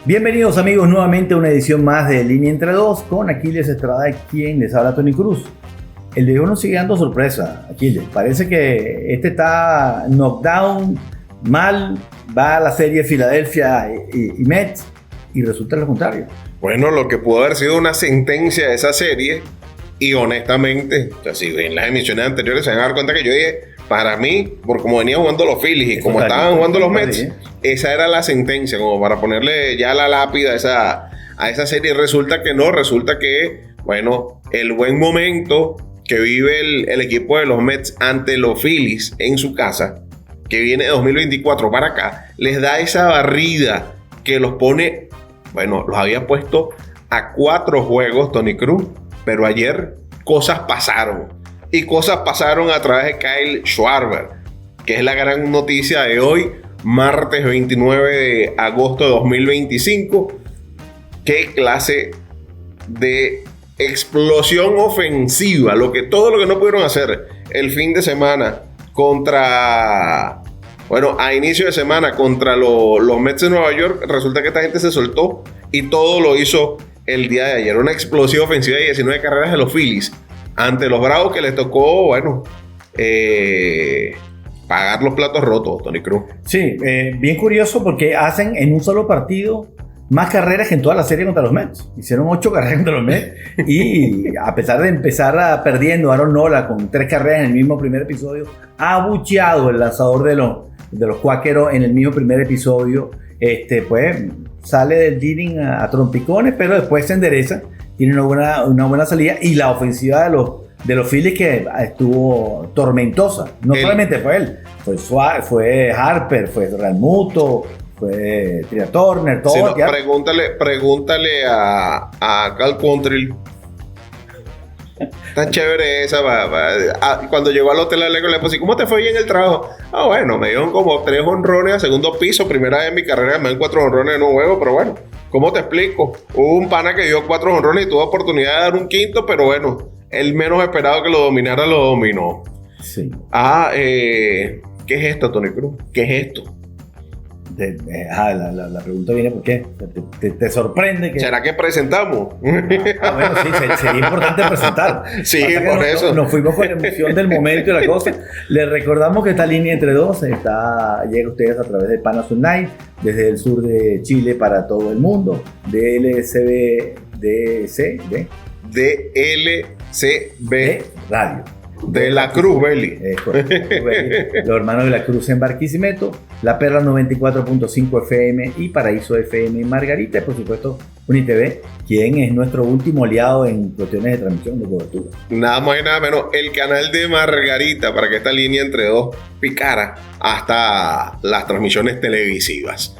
Bienvenidos amigos nuevamente a una edición más de Línea Entre Dos con Aquiles Estrada, quien les habla Tony Cruz. El video nos sigue dando sorpresa, Aquiles. Parece que este está knockdown, mal, va a la serie Filadelfia y Mets y resulta lo contrario. Bueno, lo que pudo haber sido una sentencia de esa serie, y honestamente, o sea, si ven las emisiones anteriores se van a dar cuenta que yo dije, para mí, por como venían jugando los Phillies y eso como estaban jugando los Mets, esa era la sentencia, como para ponerle ya la lápida a esa serie. Resulta que no, resulta que, bueno, el buen momento que vive el equipo de los Mets ante los Phillies en su casa, que viene de 2024 para acá, les da esa barrida que los pone, bueno, los había puesto a 4 juegos, Tony Cruz, pero ayer cosas pasaron. Y cosas pasaron a través de Kyle Schwarber, que es la gran noticia de hoy, martes 29 de agosto de 2025. Qué clase de explosión ofensiva, todo lo que no pudieron hacer el fin de semana a inicio de semana contra los Mets de Nueva York. Resulta que esta gente se soltó y todo lo hizo el día de ayer. Una explosiva ofensiva de 19 carreras de los Phillies ante los Bravos, que les tocó, bueno, pagar los platos rotos, Tony Cruz. Sí, bien curioso porque hacen en un solo partido más carreras que en toda la serie contra los Mets. Hicieron 8 carreras contra los Mets y a pesar de empezar perdiendo, Aaron Nola con 3 carreras en el mismo primer episodio, ha abucheado el lanzador de los Cuáqueros en el mismo primer episodio. Pues sale del inning a trompicones, pero después se endereza. Tiene una buena salida y la ofensiva de los Phillies que estuvo tormentosa. No solamente fue él, fue Suárez, fue Harper, fue Realmuto, fue Trea Turner, todo. Sí, no, pregúntale a Cal Quantrill. Tan chévere esa. Cuando llegó al hotel Alegre le puse, ¿cómo te fue bien el trabajo? Bueno, me dieron como 3 honrones a segundo piso. Primera vez en mi carrera me dan 4 honrones en un juego, pero bueno, ¿cómo te explico? Hubo un pana que dio 4 honrones y tuvo oportunidad de dar un quinto, pero bueno, el menos esperado que lo dominara lo dominó. Sí. ¿Qué es esto, Tony Cruz? ¿Qué es esto? La pregunta viene ¿por qué? ¿Te sorprende que...? ¿Será que presentamos? Bueno, sí, sería importante presentar. Sí, por eso. Nos fuimos con la emoción del momento y la cosa. Les recordamos que esta Línea Entre Dos llega a ustedes a través de Panasonic Night, desde el sur de Chile para todo el mundo, DLCB Radio. De la Cruz, Belli. Los hermanos de la Cruz en Barquisimeto, La Perla 94.5 FM y Paraíso FM en Margarita, y por supuesto UniTV, quien es nuestro último aliado en cuestiones de transmisión de cobertura. Nada más y nada menos el canal de Margarita, para que esta Línea Entre Dos picara hasta las transmisiones televisivas.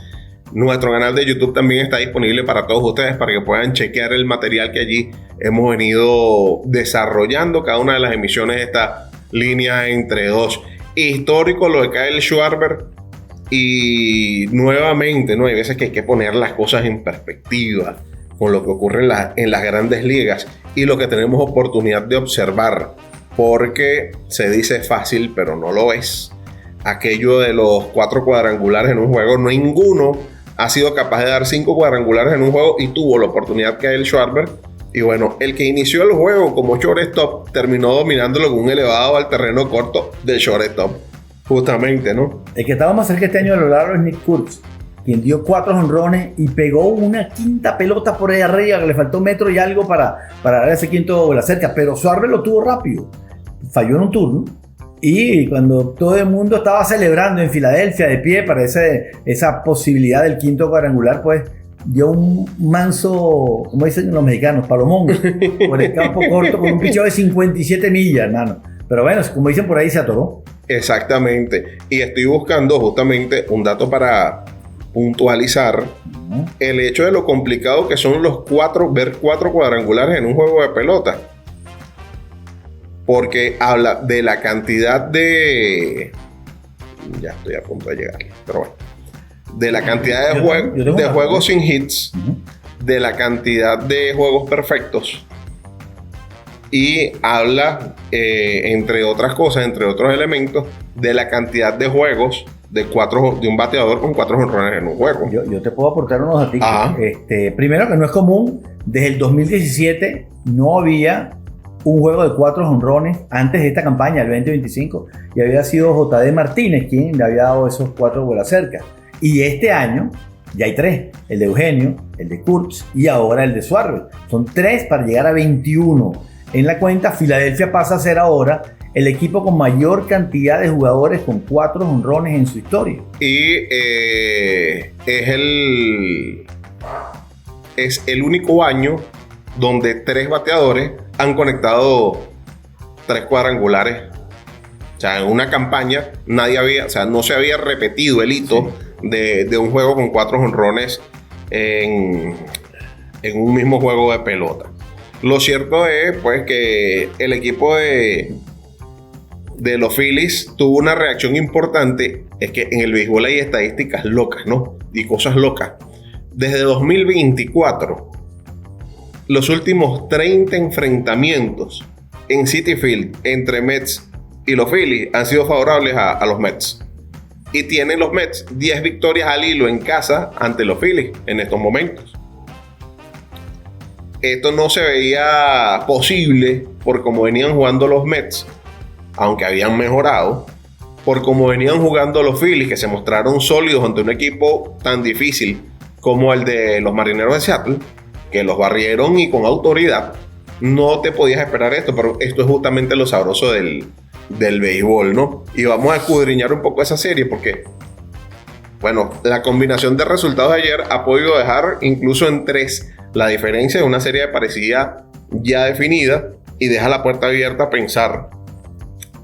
Nuestro canal de YouTube también está disponible para todos ustedes, para que puedan chequear el material que allí hemos venido desarrollando. Cada una de las emisiones de esta Línea Entre Dos. Histórico lo de Kyle Schwarber. Y nuevamente, ¿no? Hay veces que hay que poner las cosas en perspectiva con lo que ocurre en las grandes ligas y lo que tenemos oportunidad de observar. Porque se dice fácil, pero no lo es. Aquello de los 4 cuadrangulares en un juego, ninguno ha sido capaz de dar 5 cuadrangulares en un juego y tuvo la oportunidad que el Schwarber. Y bueno, el que inició el juego como shortstop terminó dominándolo con un elevado al terreno corto del shortstop. Justamente, ¿no? El que estaba más cerca este año de lo largo es Nick Kurtz, quien dio 4 jonrones y pegó una quinta pelota por ahí arriba, que le faltó metro y algo para dar ese quinto de la cerca. Pero Schwarber lo tuvo rápido. Falló en un turno. Y cuando todo el mundo estaba celebrando en Filadelfia de pie para esa posibilidad del quinto cuadrangular, pues dio un manso, como dicen los mexicanos, palomón por el campo corto con un picheo de 57 millas, hermano. Pero bueno, como dicen por ahí, se atoró. Exactamente. Y estoy buscando justamente un dato para puntualizar el hecho de lo complicado que son ver 4 cuadrangulares en un juego de pelota. Porque habla de la cantidad de... Ya estoy a punto de llegar, pero bueno. De la cantidad de juegos sin hits, de la cantidad de juegos perfectos. Y habla, entre otras cosas, entre otros elementos, de la cantidad de juegos de un bateador con 4 jonrones en un juego. Yo te puedo aportar unos datos. Primero, que no es común. Desde el 2017 no había un juego de 4 jonrones antes de esta campaña, el 2025, y había sido J.D. Martínez quien le había dado esos 4 bolas cerca. Y este año ya hay 3, el de Eugenio, el de Kurtz y ahora el de Schwarber. Son 3 para llegar a 21. En la cuenta, Filadelfia pasa a ser ahora el equipo con mayor cantidad de jugadores con 4 jonrones en su historia. Y es el único año donde 3 bateadores han conectado 3 cuadrangulares. O sea, en una campaña no se había repetido el hito de un juego con 4 jonrones en un mismo juego de pelota. Lo cierto es, pues, que el equipo de los Phillies tuvo una reacción importante. Es que en el béisbol hay estadísticas locas, ¿no? Y cosas locas. Desde 2024, los últimos 30 enfrentamientos en Citi Field entre Mets y los Phillies han sido favorables a los Mets. Y tienen los Mets 10 victorias al hilo en casa ante los Phillies en estos momentos. Esto no se veía posible por cómo venían jugando los Mets, aunque habían mejorado, por cómo venían jugando los Phillies, que se mostraron sólidos ante un equipo tan difícil como el de los Marineros de Seattle, que los barrieron y con autoridad. No te podías esperar esto, pero esto es justamente lo sabroso del béisbol, ¿no? Y vamos a escudriñar un poco esa serie porque, bueno, la combinación de resultados de ayer ha podido dejar incluso en 3 la diferencia de una serie parecida ya definida y deja la puerta abierta a pensar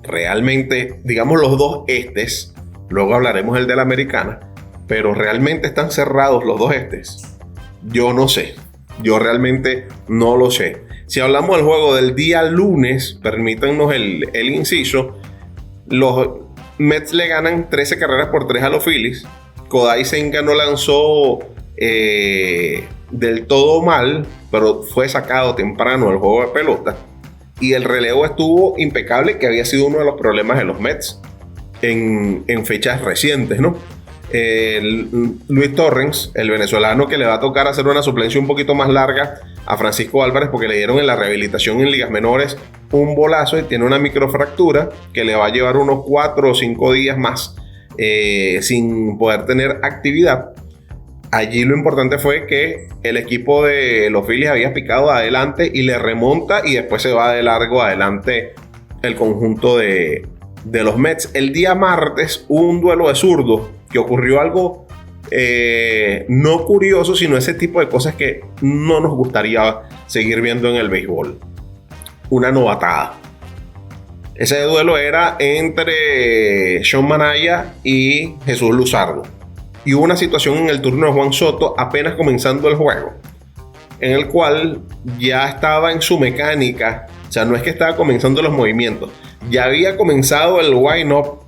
realmente, digamos, los dos estes, luego hablaremos del de la americana, pero realmente están cerrados los dos estes. Yo no sé, yo realmente no lo sé. Si hablamos del juego del día lunes, permítanos el inciso, los Mets le ganan 13 carreras por 3 a los Phillies. Kodai Senga no lanzó del todo mal, pero fue sacado temprano del juego de pelota. Y el relevo estuvo impecable, que había sido uno de los problemas de los Mets en fechas recientes, ¿no? Luis Torrens, el venezolano, que le va a tocar hacer una suplencia un poquito más larga a Francisco Álvarez porque le dieron en la rehabilitación en ligas menores un bolazo y tiene una microfractura que le va a llevar unos 4 o 5 días más sin poder tener actividad. Allí lo importante fue que el equipo de los Phillies había picado adelante y le remonta y después se va de largo adelante el conjunto de los Mets. El día martes hubo un duelo de zurdos que ocurrió algo no curioso, sino ese tipo de cosas que no nos gustaría seguir viendo en el béisbol. Una novatada. Ese duelo era entre Sean Manaea y Jesús Luzardo. Y hubo una situación en el turno de Juan Soto apenas comenzando el juego, en el cual ya estaba en su mecánica. O sea, no es que estaba comenzando los movimientos, ya había comenzado el wind-up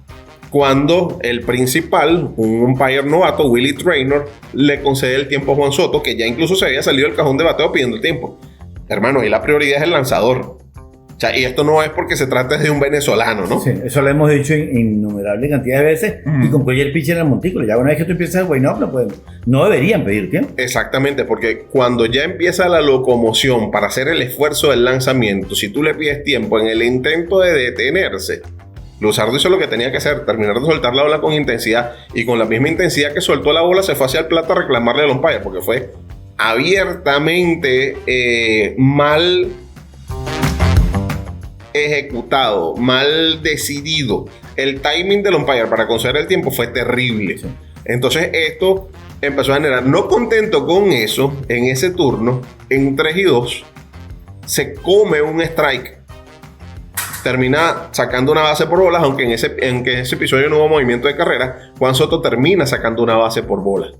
cuando el principal, un umpire novato, Willie Traynor, le concede el tiempo a Juan Soto, que ya incluso se había salido del cajón de bateo pidiendo el tiempo. Hermano, y la prioridad es el lanzador. O sea, y esto no es porque se trate de un venezolano, ¿no? Sí, eso lo hemos dicho innumerable cantidad de veces y con cualquier pitcher en el montículo. Ya una vez que tú empiezas el wind-up, no deberían pedir tiempo. Exactamente, porque cuando ya empieza la locomoción para hacer el esfuerzo del lanzamiento, si tú le pides tiempo en el intento de detenerse, Luzardo hizo lo que tenía que hacer, terminar de soltar la bola con intensidad, y con la misma intensidad que soltó la bola se fue hacia el plato a reclamarle al umpire, porque fue abiertamente mal ejecutado, mal decidido. El timing del umpire para conceder el tiempo fue terrible. Sí. Entonces esto empezó a generar, no contento con eso, en ese turno, en 3-2, se come un strike. Termina sacando una base por bolas, aunque en ese episodio no hubo movimiento de carrera. Juan Soto termina sacando una base por bolas.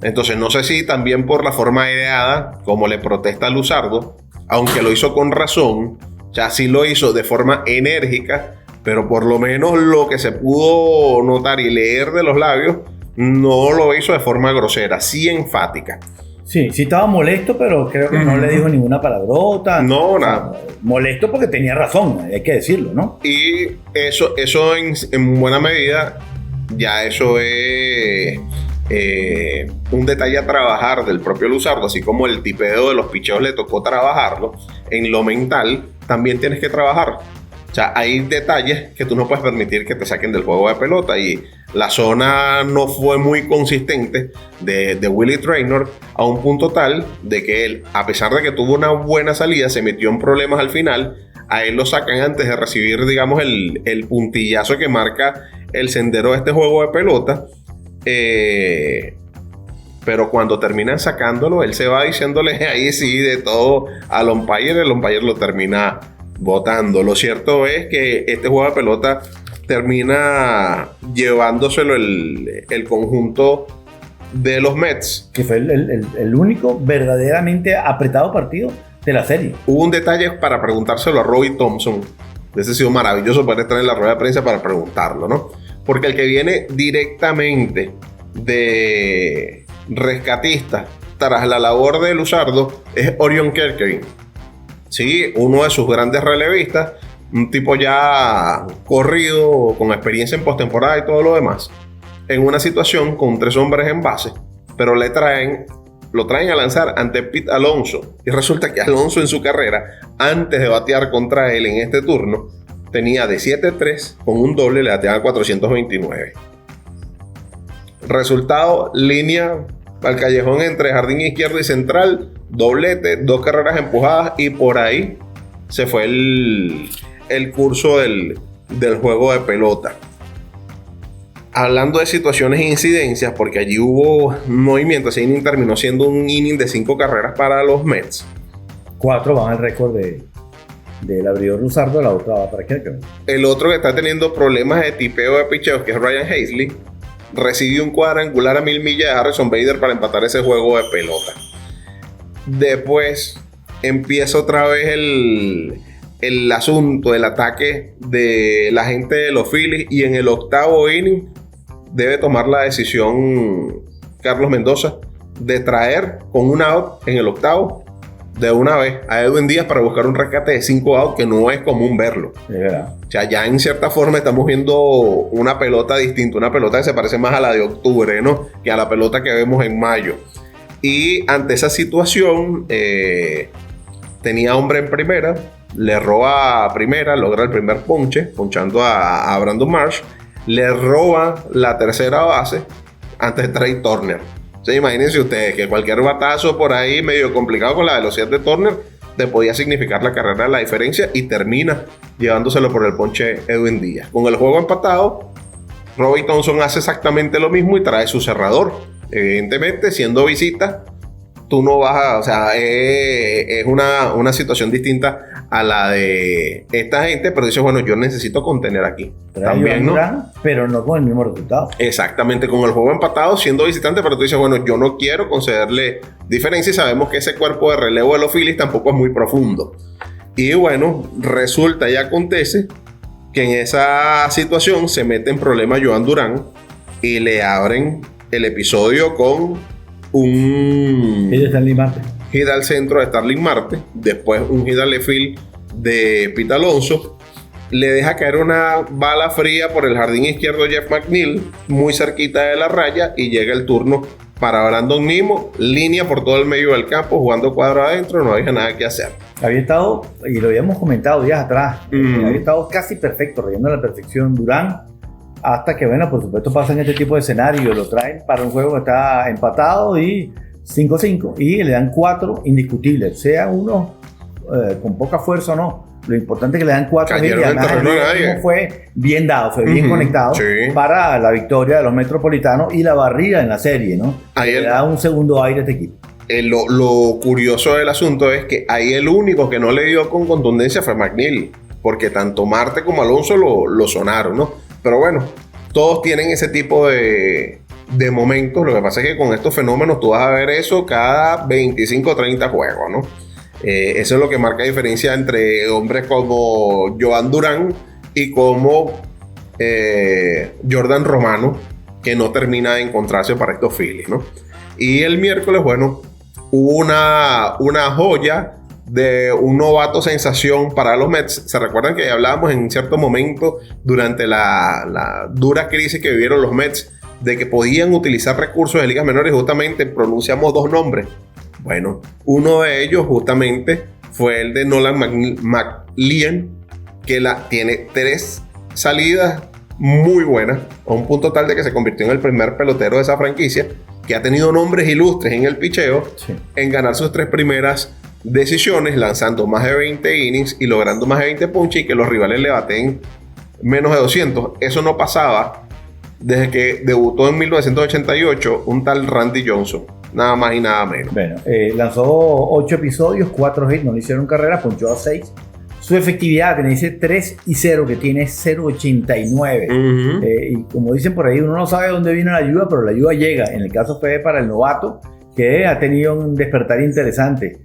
Entonces no sé si también por la forma aireada, como le protesta a Luzardo, aunque lo hizo con razón, ya sí lo hizo de forma enérgica, pero por lo menos lo que se pudo notar y leer de los labios, no lo hizo de forma grosera, sí enfática. Sí estaba molesto, pero creo que no le dijo ninguna palabrota. No, nada. Molesto porque tenía razón, hay que decirlo, ¿no? Y eso en buena medida ya eso es un detalle a trabajar del propio Luzardo, así como el tipeo de los picheos le tocó trabajarlo. En lo mental también tienes que trabajar. O sea, hay detalles que tú no puedes permitir que te saquen del juego de pelota, y la zona no fue muy consistente de Willie Traynor a un punto tal de que él, a pesar de que tuvo una buena salida, se metió en problemas al final. A él lo sacan antes de recibir, digamos, el puntillazo que marca el sendero de este juego de pelota. Pero cuando terminan sacándolo, él se va diciéndole ahí sí de todo al umpire. El umpire lo termina votando. Lo cierto es que este juego de pelota termina llevándoselo el conjunto de los Mets, que fue el único verdaderamente apretado partido de la serie. Hubo un detalle para preguntárselo a Robbie Thompson. Hubiese sido maravilloso poder estar en la rueda de prensa para preguntarlo, ¿no? Porque el que viene directamente de rescatista tras la labor de Luzardo es Orion Kerkering. Sí, uno de sus grandes relevistas, un tipo ya corrido, con experiencia en postemporada y todo lo demás, en una situación con 3 hombres en base, pero lo traen a lanzar ante Pete Alonso, y resulta que Alonso en su carrera, antes de batear contra él en este turno, tenía de 7-3, con un doble le bateaba 429. Resultado, línea al callejón entre jardín izquierdo y central, doblete, 2 carreras empujadas, y por ahí se fue el curso del juego de pelota. Hablando de situaciones e incidencias, porque allí hubo un movimiento, ese inning terminó siendo un inning de 5 carreras para los Mets. 4 van al récord del abridor Luzardo, la otra va para Kerkering. El otro que está teniendo problemas de tipeo de picheos, que es Ryan Hazley, recibió un cuadrangular a 1000 millas de Harrison Bader para empatar ese juego de pelota. Después empieza otra vez el asunto del ataque de la gente de los Phillies, y en el 8º inning debe tomar la decisión Carlos Mendoza de traer con un out en el 8º de una vez a Edwin Díaz para buscar un rescate de 5 outs, que no es común verlo. O sea, ya en cierta forma estamos viendo una pelota distinta, una pelota que se parece más a la de octubre, ¿no?, que a la pelota que vemos en mayo. Y ante esa situación, tenía hombre en primera, le roba a primera, logra el primer ponche, ponchando a Brandon Marsh, le roba la tercera base antes de Trey Turner. O sea, imagínense ustedes que cualquier batazo por ahí medio complicado con la velocidad de Turner te podía significar la carrera de la diferencia, y termina llevándoselo por el ponche Edwin Díaz. Con el juego empatado, Robbie Thompson hace exactamente lo mismo y trae su cerrador. Evidentemente, siendo visita, tú no vas a... O sea, es una situación distinta a la de esta gente, pero dices, bueno, yo necesito contener aquí. También, ¿no? Pero no con el mismo resultado. Exactamente, con el juego empatado, siendo visitante, pero tú dices, bueno, yo no quiero concederle diferencia, y sabemos que ese cuerpo de relevo de los Phillies tampoco es muy profundo. Y bueno, resulta y acontece que en esa situación se mete en problemas Joan Durán, y le abren el episodio con un hit al centro de Starling Marte, después un hit al left field de Pete Alonso, le deja caer una bala fría por el jardín izquierdo Jeff McNeil, muy cerquita de la raya, y llega el turno para Brandon Nimmo, línea por todo el medio del campo, jugando cuadro adentro, no había nada que hacer. Había estado, y lo habíamos comentado días atrás, había estado casi perfecto, rayando a la perfección Durán, hasta que, bueno, por supuesto pasan este tipo de escenarios, lo traen para un juego que está empatado y 5-5, y le dan 4 indiscutibles, sea uno con poca fuerza o no. Lo importante es que le dan 4 y además fue bien dado, fue bien conectado para la victoria de los Metropolitanos y la barrida en la serie, ¿no? Le da un segundo aire a este equipo. Lo curioso del asunto es que ahí el único que no le dio con contundencia fue McNeil, porque tanto Marte como Alonso lo sonaron, ¿no? Pero bueno, todos tienen ese tipo de momentos. Lo que pasa es que con estos fenómenos tú vas a ver eso cada 25 o 30 juegos, ¿no? Eso es lo que marca diferencia entre hombres como Joan Durán y como Jordan Romano, que no termina de encontrarse para estos Phillies, ¿no? Y el miércoles, bueno, hubo una joya de un novato sensación para los Mets. Se recuerdan que hablábamos en cierto momento durante la dura crisis que vivieron los Mets de que podían utilizar recursos de ligas menores. Justamente pronunciamos dos nombres. Bueno, uno de ellos justamente fue el de Nolan McLean, que tiene 3 salidas muy buenas, a un punto tal de que se convirtió en el primer pelotero de esa franquicia, que ha tenido nombres ilustres en el picheo, en ganar sus 3 primeras decisiones, lanzando más de 20 innings y logrando más de 20 punches, y que los rivales le baten menos de 200. Eso no pasaba desde que debutó en 1988 un tal Randy Johnson, nada más y nada menos. Bueno, lanzó 8 episodios, 4 hits, no le hicieron carrera, ponchó a 6. Su efectividad tiene 3-0, que tiene 0.89. Y como dicen por ahí, uno no sabe dónde viene la ayuda, pero la ayuda llega. En el caso fue para el novato, que ha tenido un despertar interesante.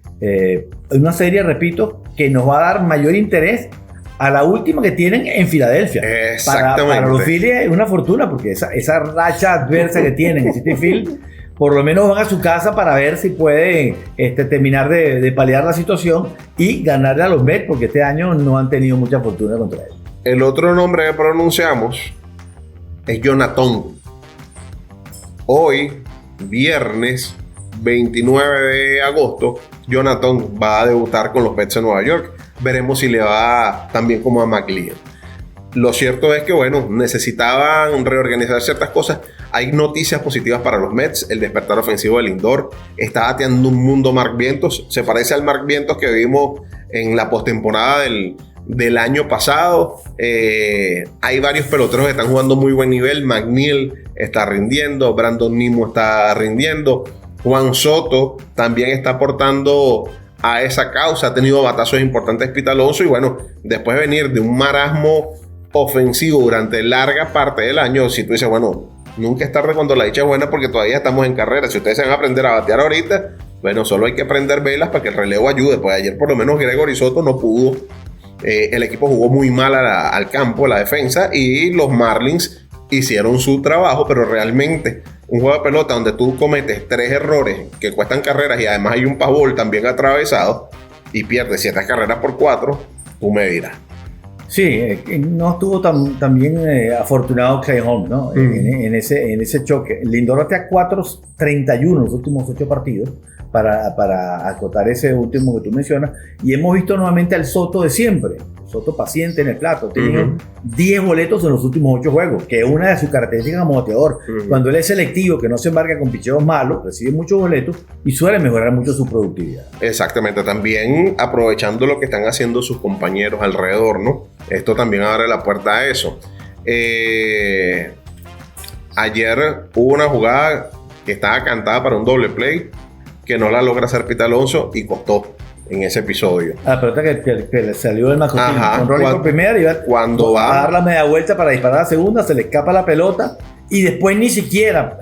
Una serie, repito, que nos va a dar mayor interés a la última que tienen en Filadelfia. Exactamente. Para los Phillies es una fortuna, porque esa racha adversa que tienen en Citi Field, por lo menos van a su casa para ver si pueden terminar de paliar la situación y ganarle a los Mets, porque este año no han tenido mucha fortuna contra ellos. El otro nombre que pronunciamos es Jonathan. Hoy, viernes 29 de agosto, Jonathan va a debutar con los Mets de Nueva York. Veremos si le va también como a McLean. Lo cierto es que, bueno, necesitaban reorganizar ciertas cosas. Hay noticias positivas para los Mets. El despertar ofensivo de Lindor está bateando un mundo Mark Vientos. Se parece al Mark Vientos que vimos en la postemporada del año pasado. Hay varios peloteros que están jugando muy buen nivel. McNeil está rindiendo. Brandon Nimmo está rindiendo. Juan Soto también está aportando a esa causa. Ha tenido batazos importantes Pete Alonso. Y bueno, después de venir de un marasmo ofensivo durante larga parte del año, si tú dices, bueno, nunca es tarde cuando la dicha es buena, porque todavía estamos en carrera. Si ustedes se van a aprender a batear ahorita, bueno, solo hay que prender velas para que el relevo ayude. Pues ayer por lo menos Gregory Soto no pudo. El equipo jugó muy mal al campo, la defensa, y los Marlins hicieron su trabajo, pero realmente un juego de pelota donde tú cometes 3 errores que cuestan carreras y además hay un pavol también atravesado y pierdes 7 carreras por 4, tú me dirás. Sí, no estuvo tan bien afortunado Clay Holmes, ¿no? En ese choque. Lindor batea 4.31 en los últimos 8 partidos para acotar ese último que tú mencionas. Y hemos visto nuevamente al Soto de siempre. Soto paciente en el plato. Tiene 10 boletos en los últimos 8 juegos, que es una de sus características como bateador. Cuando él es selectivo, que no se embarca con picheos malos, recibe muchos boletos y suele mejorar mucho su productividad. Exactamente. También aprovechando lo que están haciendo sus compañeros alrededor, ¿no? Esto también abre la puerta a eso. Ayer hubo una jugada que estaba cantada para un doble play que no la logra hacer Pete Alonso y costó en ese episodio. La pelota que le salió del mascotín con Rolling por primera y cuando va a dar la media vuelta para disparar a la segunda, se le escapa la pelota y después ni siquiera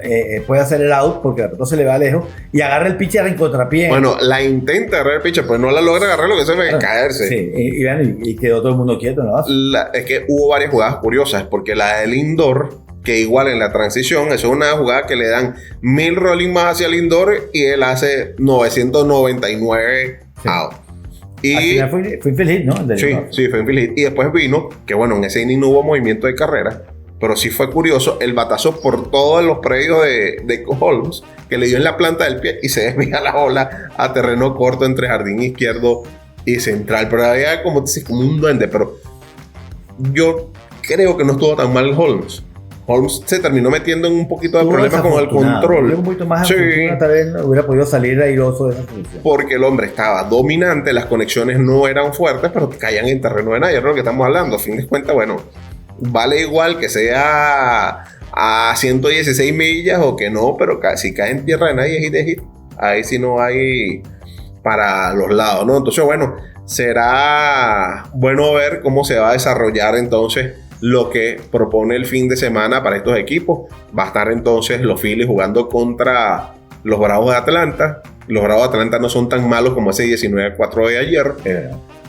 puede hacer el out porque la pelota se le va lejos y agarra el pitcher en contrapié. Bueno, la intenta agarrar el pitcher, pues no la logra agarrar, lo que se ve caerse. Sí, y quedó todo el mundo quieto, ¿no? Es que hubo varias jugadas curiosas, porque la de Lindor, que igual en la transición, eso es una jugada que le dan 1000 rolling más hacia Lindor y él hace 999 out. Y al final fue infeliz, ¿no? Sí, fue infeliz. Y después vino, que bueno, en ese inning no hubo movimiento de carrera, pero sí fue curioso el batazo por todos los predios de Holmes, que le dio en la planta del pie y se desvía la bola a terreno corto entre jardín izquierdo y central. Pero había como un duende, pero yo creo que no estuvo tan mal Holmes. Holmes se terminó metiendo en un poquito de problemas con el control. Un poquito más tal vez hubiera podido salir airoso de esa solución. Porque el hombre estaba dominante, las conexiones no eran fuertes, pero caían en terreno de nadie, es lo que estamos hablando. A fin de cuentas, bueno, vale igual que sea a 116 millas o que no, pero si cae en tierra de nadie es hit de hit. Ahí sí no hay para los lados, ¿no? Entonces, bueno, será bueno ver cómo se va a desarrollar entonces lo que propone el fin de semana para estos equipos. Va a estar entonces los Phillies jugando contra los Bravos de Atlanta. Los Bravos de Atlanta no son tan malos como ese 19-4 de ayer.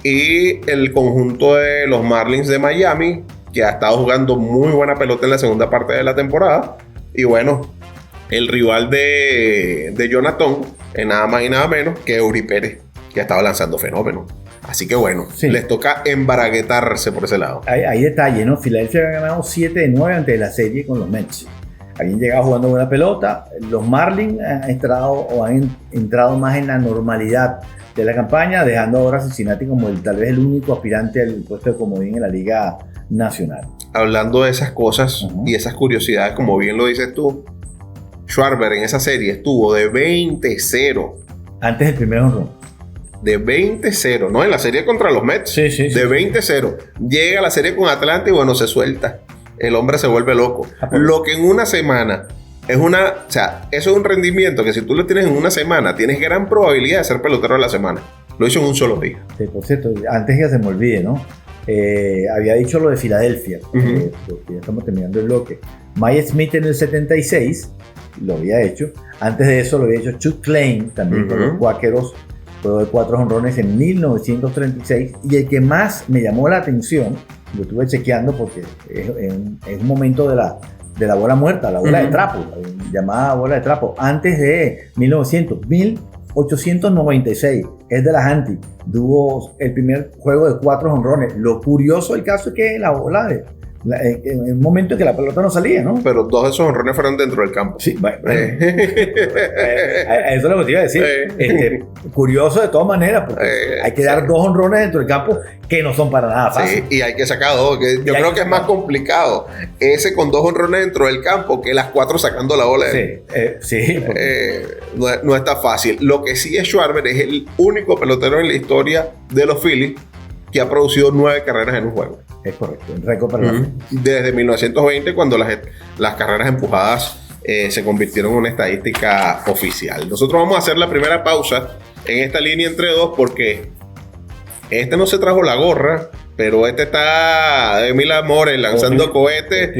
Y el conjunto de los Marlins de Miami, que ha estado jugando muy buena pelota en la segunda parte de la temporada. Y bueno, el rival de Jonathan, nada más y nada menos que Eury Pérez, que ha estado lanzando fenómenos. Así que bueno, les toca embaraguetarse por ese lado. Hay detalles, ¿no? Filadelfia ha ganado 7 de 9 ante la serie con los Mets. Habían llegado jugando buena pelota. Los Marlins han entrado más en la normalidad de la campaña, dejando ahora a Cincinnati como tal vez el único aspirante al puesto de comodín en la Liga Nacional. Hablando de esas cosas y esas curiosidades, como bien lo dices tú, Schwarber en esa serie estuvo de 20-0. Antes del primer honrón. De 20-0, ¿no? En la serie contra los Mets. Sí. De 20-0. Llega a la serie con Atlanta y bueno, se suelta. El hombre se vuelve loco. Lo que en una semana es eso es un rendimiento que si tú lo tienes en una semana, tienes gran probabilidad de ser pelotero de la semana. Lo hizo en un solo día. Sí, por cierto, antes que se me olvide, ¿no? Había dicho lo de Filadelfia, porque ya estamos terminando el bloque. Mike Smith en el 76 lo había hecho. Antes de eso lo había hecho Chuck Klein, también con los Cuáqueros, juego de 4 jonrones en 1936. Y el que más me llamó la atención, lo estuve chequeando porque es un momento de la bola muerta, la bola de trapo, la llamada bola de trapo, antes de 1896, es de las Antilles, tuvo el primer juego de 4 jonrones. Lo curioso del caso es que la bola en un momento en que la pelota no salía, ¿no? Pero 2 de esos jonrones fueron dentro del campo. Sí, bueno. Eso es lo que te iba a decir. Curioso de todas maneras, porque hay que dar 2 jonrones dentro del campo que no son para nada fáciles. Sí, y hay que sacar 2. Yo creo que es más complicado ese con 2 jonrones dentro del campo que las 4 sacando la bola. No está fácil. Lo que sí es Schwarber es el único pelotero en la historia de los Phillies que ha producido 9 carreras en un juego. Es correcto, el récord para la desde 1920, cuando las carreras empujadas se convirtieron en una estadística oficial. Nosotros vamos a hacer la primera pausa en esta línea entre dos porque no se trajo la gorra, pero está Emil Amores lanzando cohetes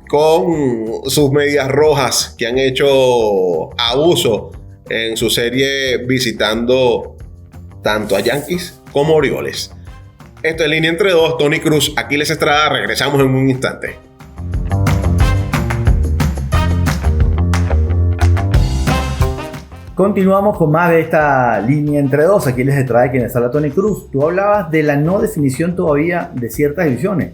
con sus medias rojas que han hecho abuso en su serie visitando tanto a Yankees como a Orioles. Esto es Línea Entre Dos, Tony Cruz, Aquiles Estrada, regresamos en un instante. Continuamos con más de esta Línea Entre Dos, Aquiles Estrada, quien habla Tony Cruz. Tú hablabas de la no definición todavía de ciertas divisiones.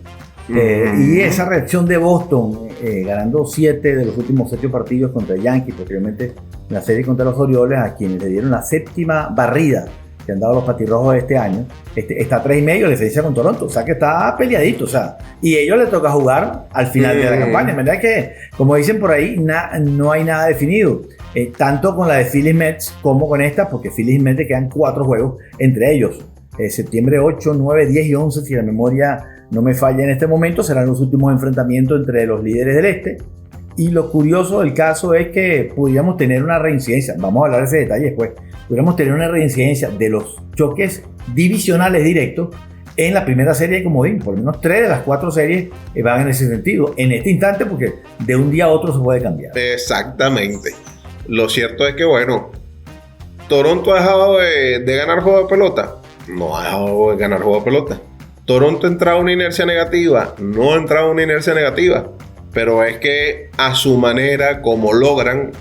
Y esa reacción de Boston, ganando 7 de los últimos 7 partidos contra Yankees, posteriormente la serie contra los Orioles, a quienes le dieron la 7ª barrida que han dado los patirrojos de este año, está 3.5 la diferencia con Toronto, o sea que está peleadito, o sea, y a ellos les toca jugar al final de la campaña, ¿verdad? Que, como dicen por ahí, no hay nada definido, tanto con la de Phillies Mets como con esta, porque Phillies Mets te quedan 4 juegos entre ellos, septiembre 8, 9, 10 y 11, si la memoria no me falla en este momento, serán los últimos enfrentamientos entre los líderes del este. Y lo curioso del caso es que pudiéramos tener una reincidencia, vamos a hablar de ese detalle después, pudiéramos tener una reincidencia de los choques divisionales directos en la primera serie de comodín. Por lo menos 3 de las 4 series van en ese sentido, en este instante, porque de un día a otro se puede cambiar. Exactamente. Lo cierto es que, bueno, ¿Toronto ha dejado de ganar juego de pelota? No ha dejado de ganar juego de pelota. ¿Toronto ha entrado en una inercia negativa? No ha entrado en una inercia negativa. Pero es que a su manera, como logran,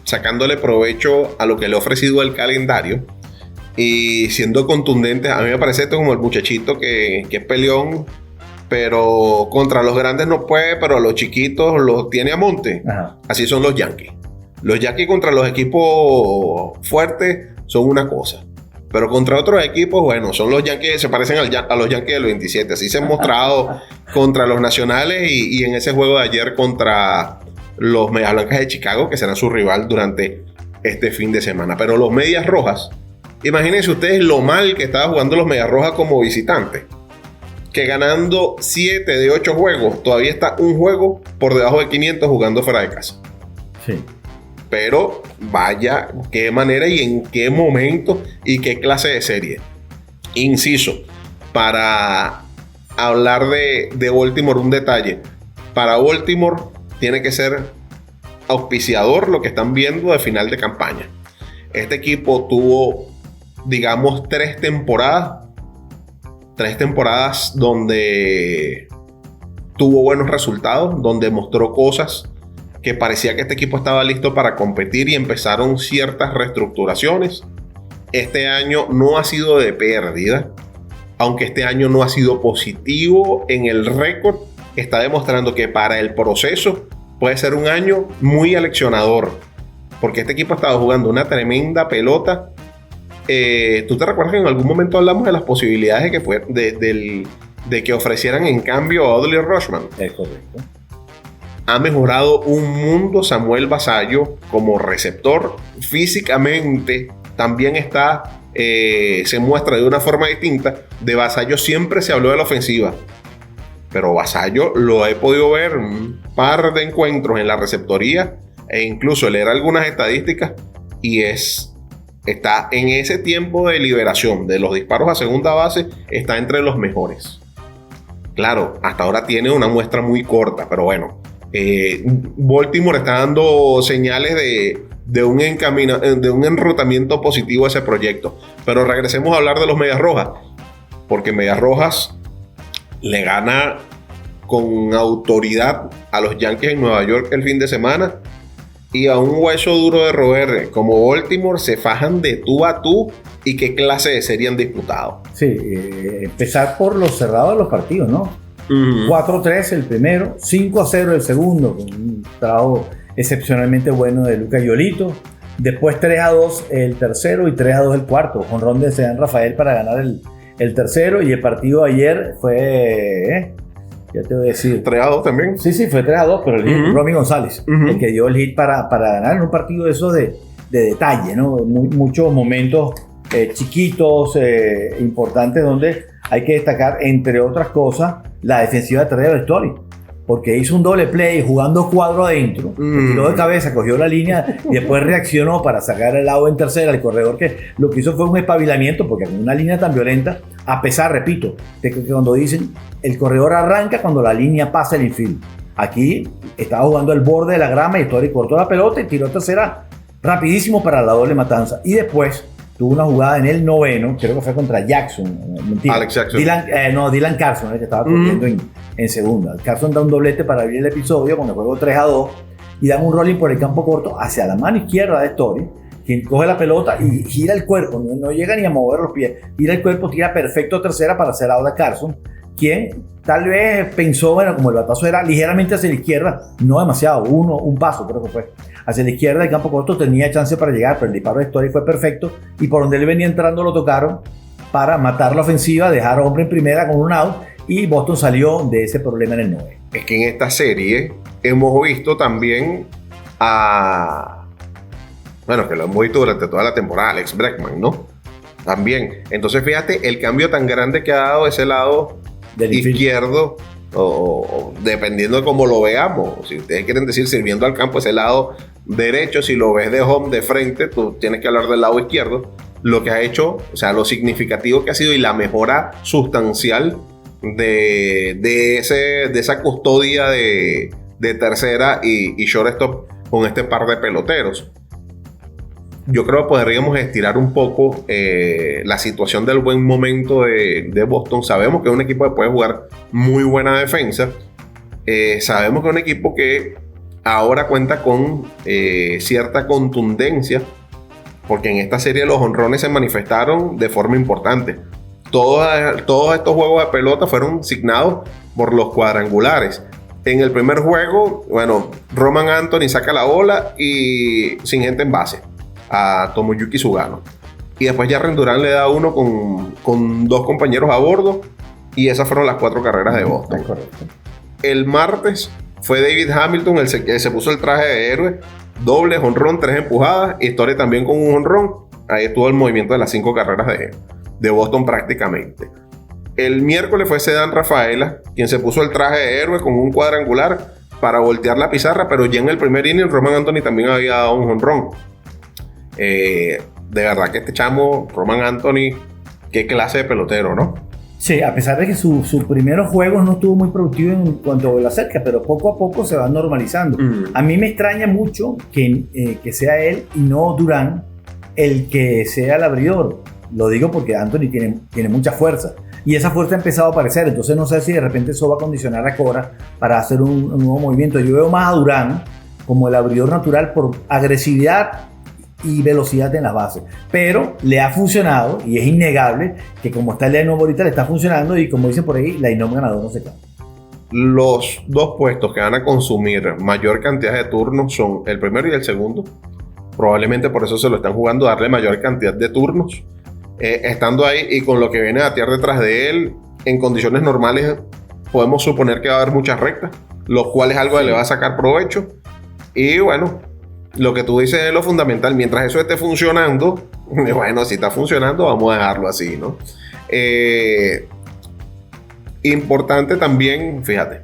sacándole provecho a lo que le ha ofrecido el calendario y siendo contundentes, a mí me parece esto como el muchachito que es peleón, pero contra los grandes no puede, pero a los chiquitos los tiene a monte. Ajá. Así son los Yankees. Los Yankees contra los equipos fuertes son una cosa. Pero contra otros equipos, bueno, son los Yankees, se parecen a los Yankees del 27. Así se han mostrado contra los nacionales y en ese juego de ayer contra los Medias Blancas de Chicago, que serán su rival durante este fin de semana. Pero los Medias Rojas, imagínense ustedes lo mal que estaba jugando los Medias Rojas como visitantes. Que ganando 7 de 8 juegos, todavía está un juego por debajo de 500 jugando fuera de casa. Sí. Pero vaya, qué manera y en qué momento y qué clase de serie. Inciso, para hablar de Baltimore, un detalle. Para Baltimore tiene que ser auspiciador lo que están viendo de final de campaña. Este equipo tuvo, digamos, 3 temporadas donde tuvo buenos resultados, donde mostró cosas que parecía que este equipo estaba listo para competir y empezaron ciertas reestructuraciones. este año no ha sido de pérdida, aunque este año no ha sido positivo en el récord, está demostrando que para el proceso puede ser un año muy aleccionador, porque este equipo ha estado jugando una tremenda pelota. ¿Tú te recuerdas que en algún momento hablamos de las posibilidades de que ofrecieran en cambio a Adley Rutschman? Es correcto. Ha mejorado un mundo Samuel Basallo como receptor. Físicamente también se muestra de una forma distinta. De Basallo siempre se habló de la ofensiva, pero Basallo lo he podido ver un par de encuentros en la receptoría e incluso leer algunas estadísticas, y está en ese tiempo de liberación de los disparos a segunda base, está entre los mejores. Claro, hasta ahora tiene una muestra muy corta, pero bueno, Baltimore está dando señales de un enrutamiento positivo a ese proyecto. Pero regresemos a hablar de los Medias Rojas, porque Medias Rojas le gana con autoridad a los Yankees en Nueva York el fin de semana, y a un hueso duro de roer como Baltimore se fajan de tú a tú. ¿Y qué clase de serie han disputado? Sí, empezar por los cerrados de los partidos, ¿no? 4-3 el primero, 5-0 el segundo, con un trabajo excepcionalmente bueno de Lucas Yolito. Después 3-2 el tercero y 3-2 el cuarto. Jonrón de Cedán Rafael para ganar el tercero. Y el partido de ayer fue... ya te voy a decir. 3-2 también. Sí, fue 3-2, pero el hit, Romy González, el que dio el hit para ganar en un partido de esos de detalle, ¿no? Muchos momentos chiquitos, importantes, donde hay que destacar, entre otras cosas, la defensiva de Trevor Story, porque hizo un doble play jugando cuadro adentro, tiró de cabeza, cogió la línea y después reaccionó para sacar el lado en tercera. El corredor que lo que hizo fue un espabilamiento, porque con una línea tan violenta, a pesar, repito, de que cuando dicen el corredor arranca cuando la línea pasa el infield, aquí estaba jugando el borde de la grama y Story cortó la pelota y tiró a tercera rapidísimo para la doble matanza. Y después tuvo una jugada en el noveno, creo que fue contra Jackson, mentira, Alex Jackson. Dylan Carlson, el que estaba corriendo en segunda. Carlson da un doblete para abrir el episodio con el juego 3-2 y dan un rolling por el campo corto hacia la mano izquierda de Story, quien coge la pelota y gira el cuerpo, no llega ni a mover los pies, gira el cuerpo, tira perfecto a tercera para hacer out a Carlson, quien tal vez pensó, bueno, como el batazo era ligeramente hacia la izquierda, no demasiado, un paso creo que fue hacia la izquierda del campo corto, tenía chance para llegar, pero el disparo de Story fue perfecto y por donde él venía entrando lo tocaron para matar la ofensiva, dejar a hombre en primera con un out, y Boston salió de ese problema en el 9. Es que en esta serie hemos visto también que lo hemos visto durante toda la temporada, Alex Bregman, ¿no? También. Entonces fíjate el cambio tan grande que ha dado ese lado del izquierdo, o dependiendo de cómo lo veamos. Si ustedes quieren decir sirviendo al campo, ese lado derecho, si lo ves de home, de frente, tú tienes que hablar del lado izquierdo. Lo que ha hecho, o sea, lo significativo que ha sido y la mejora sustancial de esa custodia de tercera y shortstop con este par de peloteros. Yo creo que podríamos estirar un poco la situación del buen momento de Boston. Sabemos que es un equipo que puede jugar muy buena defensa. Sabemos que es un equipo que ahora cuenta con cierta contundencia, porque en esta serie los jonrones se manifestaron de forma importante. Todos estos juegos de pelota fueron signados por los cuadrangulares. En el primer juego, Roman Anthony saca la bola y sin gente en base a Tomoyuki Sugano. Y después Jarren Duran le da uno con dos compañeros a bordo, y esas fueron las 4 carreras de Boston. El martes fue David Hamilton el que se puso el traje de héroe, doble jonrón, 3 empujadas, Story también con un jonrón. Ahí estuvo el movimiento de las 5 carreras de Boston prácticamente. El miércoles fue Cedán Rafaela quien se puso el traje de héroe con un cuadrangular para voltear la pizarra, pero ya en el primer inning Roman Anthony también había dado un jonrón. De verdad que este chamo, Roman Anthony, qué clase de pelotero, ¿no? Sí, a pesar de que sus primeros juegos no estuvo muy productivo en cuanto a la cerca, pero poco a poco se va normalizando. A mí me extraña mucho que sea él y no Durán el que sea el abridor. Lo digo porque Anthony tiene mucha fuerza, y esa fuerza ha empezado a aparecer. Entonces no sé si de repente eso va a condicionar a Cora para hacer un nuevo movimiento. Yo veo más a Durán como el abridor natural por agresividad y velocidad en las bases. Pero le ha funcionado y es innegable que como está el Inom ahorita le está funcionando y como dicen por ahí, la Inom ganador no se cae. Los dos puestos que van a consumir mayor cantidad de turnos son el primero y el segundo. Probablemente por eso se lo están jugando, darle mayor cantidad de turnos. Estando ahí y con lo que viene a batear detrás de él, en condiciones normales podemos suponer que va a haber muchas rectas, lo cual es algo que le va a sacar provecho. Y bueno, lo que tú dices es lo fundamental. Mientras eso esté funcionando, bueno, si está funcionando, vamos a dejarlo así, ¿no? Importante también, fíjate,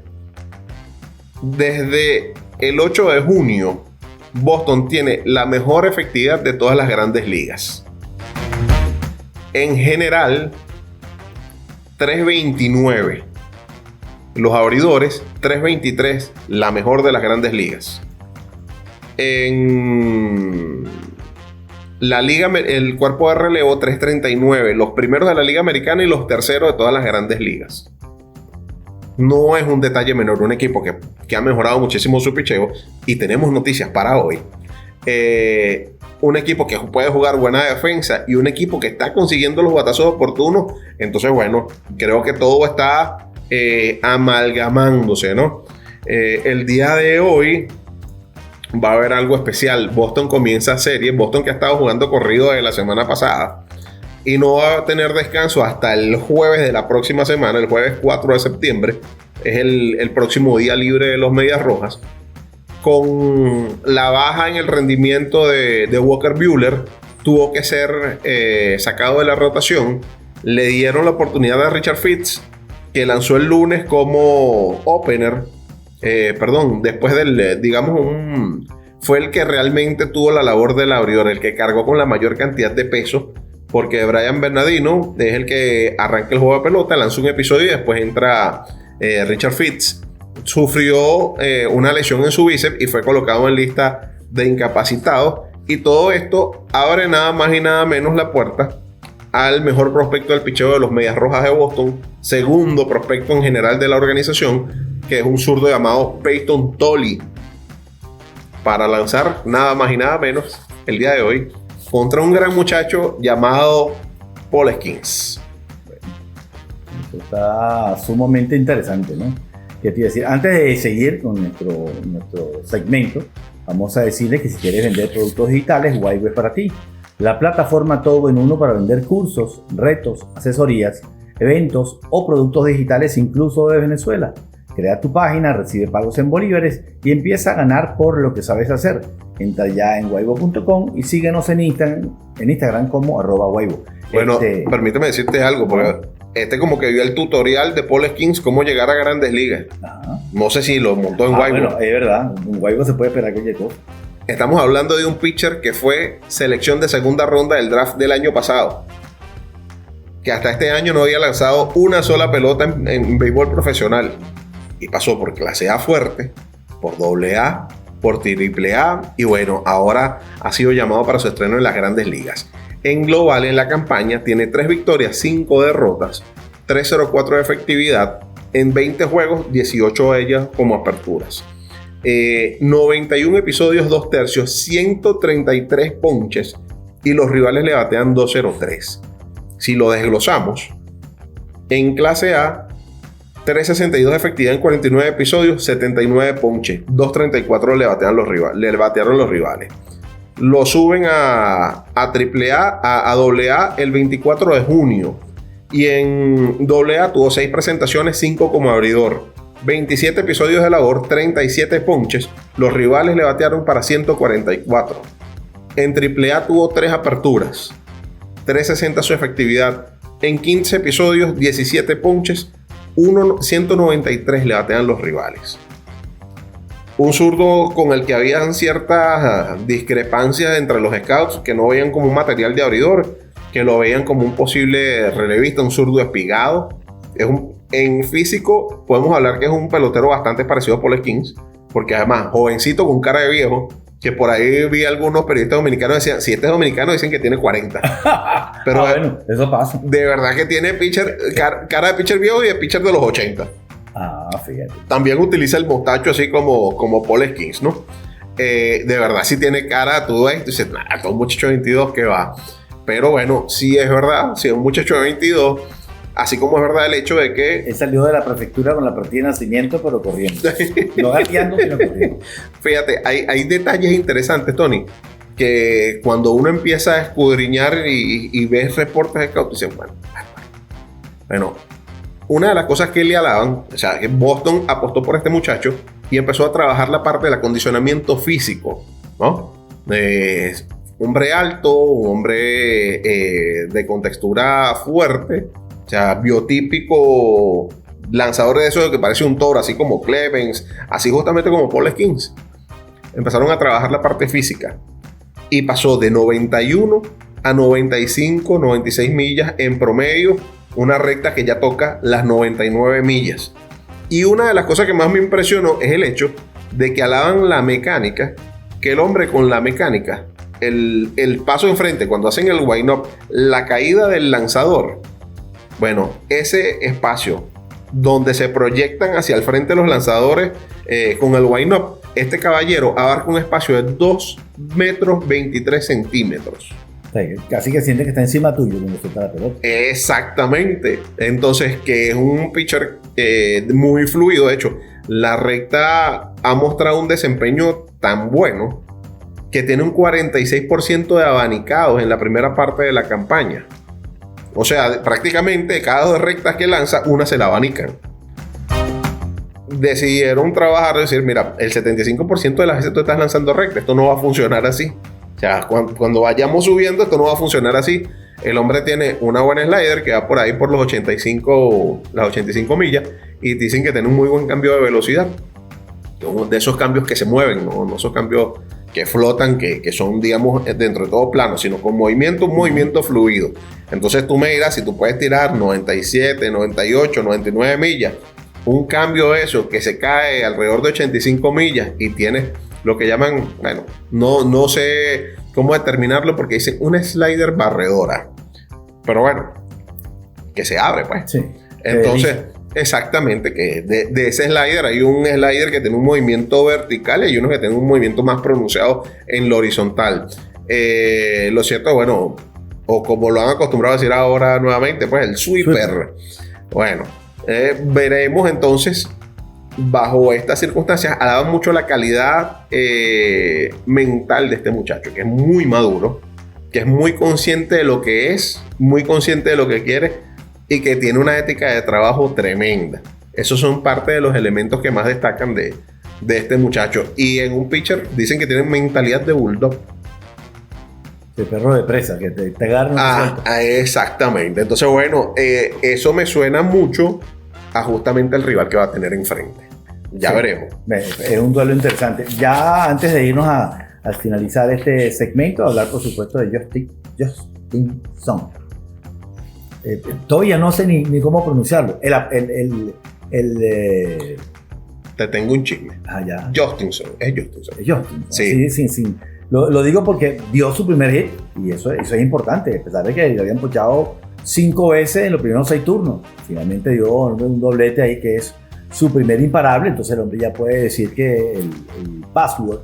desde el 8 de junio, Boston tiene la mejor efectividad de todas las grandes ligas. En general, 3.29 los abridores, 3.23 la mejor de las grandes ligas. En la liga, el cuerpo de relevo, 3.39 los primeros de la liga americana y los terceros de todas las grandes ligas. No es un detalle menor, un equipo que ha mejorado muchísimo su picheo. Y tenemos noticias para hoy. Un equipo que puede jugar buena defensa y un equipo que está consiguiendo los batazos oportunos. Entonces, bueno, creo que todo está amalgamándose, ¿no? El día de hoy va a haber algo especial. Boston comienza serie. Boston, que ha estado jugando corrido desde la semana pasada y no va a tener descanso hasta el jueves de la próxima semana, el jueves 4 de septiembre. Es el próximo día libre de los Medias Rojas. Con la baja en el rendimiento de Walker Buehler, tuvo que ser sacado de la rotación. Le dieron la oportunidad a Richard Fitz, que lanzó el lunes como opener. Después del, fue el que realmente tuvo la labor del abridor, el que cargó con la mayor cantidad de peso, porque Brian Bernardino es el que arranca el juego de pelota, lanza un episodio y después entra Richard Fitz. Sufrió una lesión en su bíceps y fue colocado en lista de incapacitados, y todo esto abre nada más y nada menos la puerta al mejor prospecto del picheo de los Medias Rojas de Boston, segundo prospecto en general de la organización, que es un zurdo llamado Peyton Tolly, para lanzar nada más y nada menos el día de hoy contra un gran muchacho llamado Paul Skeens. Eso está sumamente interesante, ¿no? ¿Qué te iba a decir? Antes de seguir con nuestro segmento, vamos a decirles que si quieres vender productos digitales, Waivo es para ti. La plataforma todo en uno para vender cursos, retos, asesorías, eventos o productos digitales incluso de Venezuela. Crea tu página, recibe pagos en bolívares y empieza a ganar por lo que sabes hacer. Entra ya en waivo.com y síguenos en Instagram como @waivo. Bueno, permíteme decirte algo, porque como que vio el tutorial de Paul Skeens cómo llegar a grandes ligas. Ajá. No sé si lo montó en Waivo. Bueno, es verdad, en Waivo se puede esperar que llegó. Estamos hablando de un pitcher que fue selección de segunda ronda del draft del año pasado, que hasta este año no había lanzado una sola pelota en béisbol profesional, y pasó por clase A fuerte, por AA, por AAA, y bueno, ahora ha sido llamado para su estreno en las grandes ligas. En global, en la campaña, tiene 3 victorias, 5 derrotas, 3.04 de efectividad, en 20 juegos, 18 de ellas como aperturas. 91 episodios, 2 tercios, 133 ponches, y los rivales le batean 2.03. Si lo desglosamos, en clase A, 3.62 de efectividad en 49 episodios, 79 ponches, 2.34 le batearon los rivales. Lo suben a AAA, a AA el 24 de junio. Y en AA tuvo 6 presentaciones, 5 como abridor. 27 episodios de labor, 37 ponches. Los rivales le batearon para 144. En AAA tuvo 3 aperturas, 3.60 su efectividad. En 15 episodios, 17 ponches, 193 le batean los rivales. Un zurdo con el que habían ciertas discrepancias entre los scouts, que no veían como un material de abridor, que lo veían como un posible relevista, un zurdo espigado. En físico podemos hablar que es un pelotero bastante parecido a Paul Skeens, porque además jovencito con cara de viejo, que por ahí vi algunos periodistas dominicanos decían, si este es dominicano dicen que tiene 40. Pero bueno, eso pasa. De verdad que tiene cara de pitcher viejo y de pitcher de los 80. Fíjate. También utiliza el mostacho así como Paul Skeens, ¿no? de verdad sí tiene cara, tú ves, tú dices, nah, todo un muchacho de 22 que va. Pero bueno, sí es verdad, sí es un muchacho de 22, así como es verdad el hecho de que... Él salió de la prefectura con la partida de nacimiento, pero corriendo. No gateando, sino corriendo. Fíjate, hay detalles interesantes, Tony, que cuando uno empieza a escudriñar y ves reportes de scout, dicen, bueno, una de las cosas que le alaban, o sea, que Boston apostó por este muchacho y empezó a trabajar la parte del acondicionamiento físico, ¿no? Hombre alto, un hombre de contextura fuerte, o sea, biotípico lanzador de eso que parece un toro, así como Clemens, así justamente como Paul Skeens. Empezaron a trabajar la parte física y pasó de 91 a 95, 96 millas en promedio, una recta que ya toca las 99 millas. Y una de las cosas que más me impresionó es el hecho de que alaban la mecánica, que el hombre con la mecánica, el paso enfrente, cuando hacen el wind-up, la caída del lanzador, bueno, ese espacio donde se proyectan hacia el frente los lanzadores con el wind-up, este caballero abarca un espacio de 2 metros 23 centímetros. Casi que siente que está encima tuyo cuando suelta la pelota. Exactamente. Entonces, que es un pitcher muy fluido. De hecho, la recta ha mostrado un desempeño tan bueno que tiene un 46% de abanicados en la primera parte de la campaña. O sea, prácticamente cada 2 rectas que lanza, una se la abanican. Decidieron trabajar y decir, mira, el 75% de las veces tú estás lanzando recta, esto no va a funcionar así. O sea, cuando vayamos subiendo, esto no va a funcionar así. El hombre tiene una buena slider que va por ahí por las 85 millas y dicen que tiene un muy buen cambio de velocidad. De esos cambios que se mueven, no esos cambios que flotan, que son, digamos, dentro de todo plano, sino con movimiento, un movimiento fluido. Entonces tú me dirás si tú puedes tirar 97, 98, 99 millas, un cambio de eso que se cae alrededor de 85 millas y tienes lo que llaman, bueno, no sé cómo determinarlo porque dicen una slider barredora. Pero bueno, que se abre, pues. Sí. Entonces, exactamente, que de ese slider hay un slider que tiene un movimiento vertical y hay uno que tiene un movimiento más pronunciado en lo horizontal. Lo cierto, bueno, o como lo han acostumbrado a decir ahora nuevamente, pues el sweeper. Bueno, veremos entonces. Bajo estas circunstancias, alaban mucho la calidad mental de este muchacho, que es muy maduro, que es muy consciente de lo que es, muy consciente de lo que quiere y que tiene una ética de trabajo tremenda. Esos son parte de los elementos que más destacan de este muchacho. Y en un pitcher dicen que tiene mentalidad de bulldog. De perro de presa, que te agarran. Exactamente. Entonces, bueno, eso me suena mucho a justamente el rival que va a tener enfrente. Ya veremos. Es un duelo interesante. Ya antes de irnos al finalizar este segmento, hablar por supuesto de Justinson. Todavía no sé ni cómo pronunciarlo. Te tengo un chisme. Ya. Justinson. Es Justinson. Sí. Lo digo porque dio su primer hit y eso es importante, a pesar de que le habían ponchado 5 veces en los primeros 6 turnos. Finalmente dio un doblete ahí que es su primer imparable, entonces el hombre ya puede decir que el password,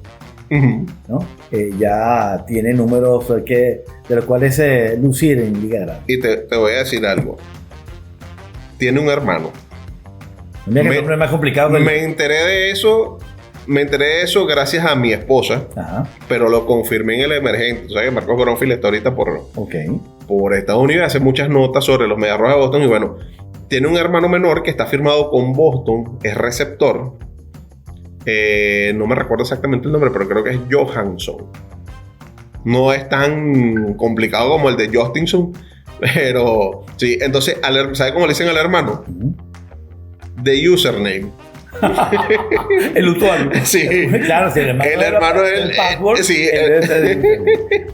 ¿no? Ya tiene números de los cuales lucir en Liga Grande. Y te voy a decir algo. Tiene un hermano. Mira que es más complicado. Me enteré de eso gracias a mi esposa. Ajá. Pero lo confirmé en el emergente. O sea que Marcos Gronfield está ahorita por Estados Unidos, hace muchas notas sobre los Medias Rojas de Boston y bueno, tiene un hermano menor que está firmado con Boston, es receptor. No me recuerdo exactamente el nombre, pero creo que es Johansson. No es tan complicado como el de Justinson, pero sí. Entonces, ¿sabe cómo le dicen al hermano? The username. El usuario. Sí. Claro, si el hermano es el password. Sí.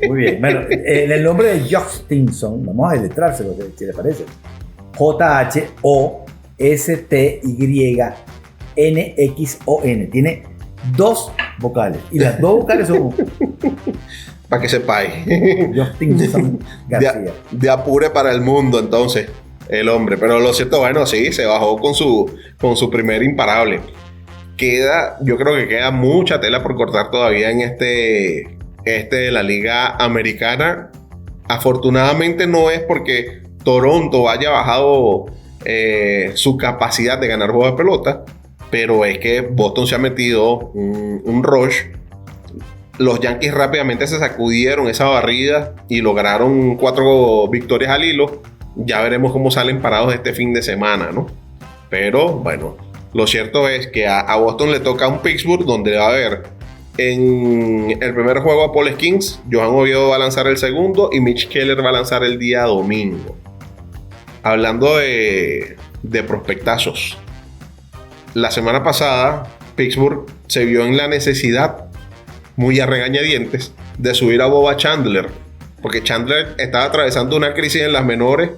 Muy bien. Bueno, en el nombre de Justinson, vamos a deletrárselo, si le parece. JHOSTYNXON. Tiene 2 vocales. Y las 2 vocales son. Para que sepáis. Justinson García. De apure para el mundo, entonces. El hombre, pero lo cierto, bueno, sí, se bajó con su primer imparable. yo creo que queda mucha tela por cortar todavía en este de la Liga Americana. Afortunadamente no es porque Toronto haya bajado su capacidad de ganar juegos de pelota, pero es que Boston se ha metido un rush. Los Yankees rápidamente se sacudieron esa barrida y lograron 4 victorias al hilo. Ya veremos cómo salen parados este fin de semana, ¿no? Pero bueno, lo cierto es que a Boston le toca un Pittsburgh donde va a haber en el primer juego a Paul Skeens, Johan Oviedo va a lanzar el segundo y Mitch Keller va a lanzar el día domingo. Hablando de prospectazos, la semana pasada Pittsburgh se vio en la necesidad, muy a regañadientes, de subir a Boba Chandler, porque Chandler estaba atravesando una crisis en las menores,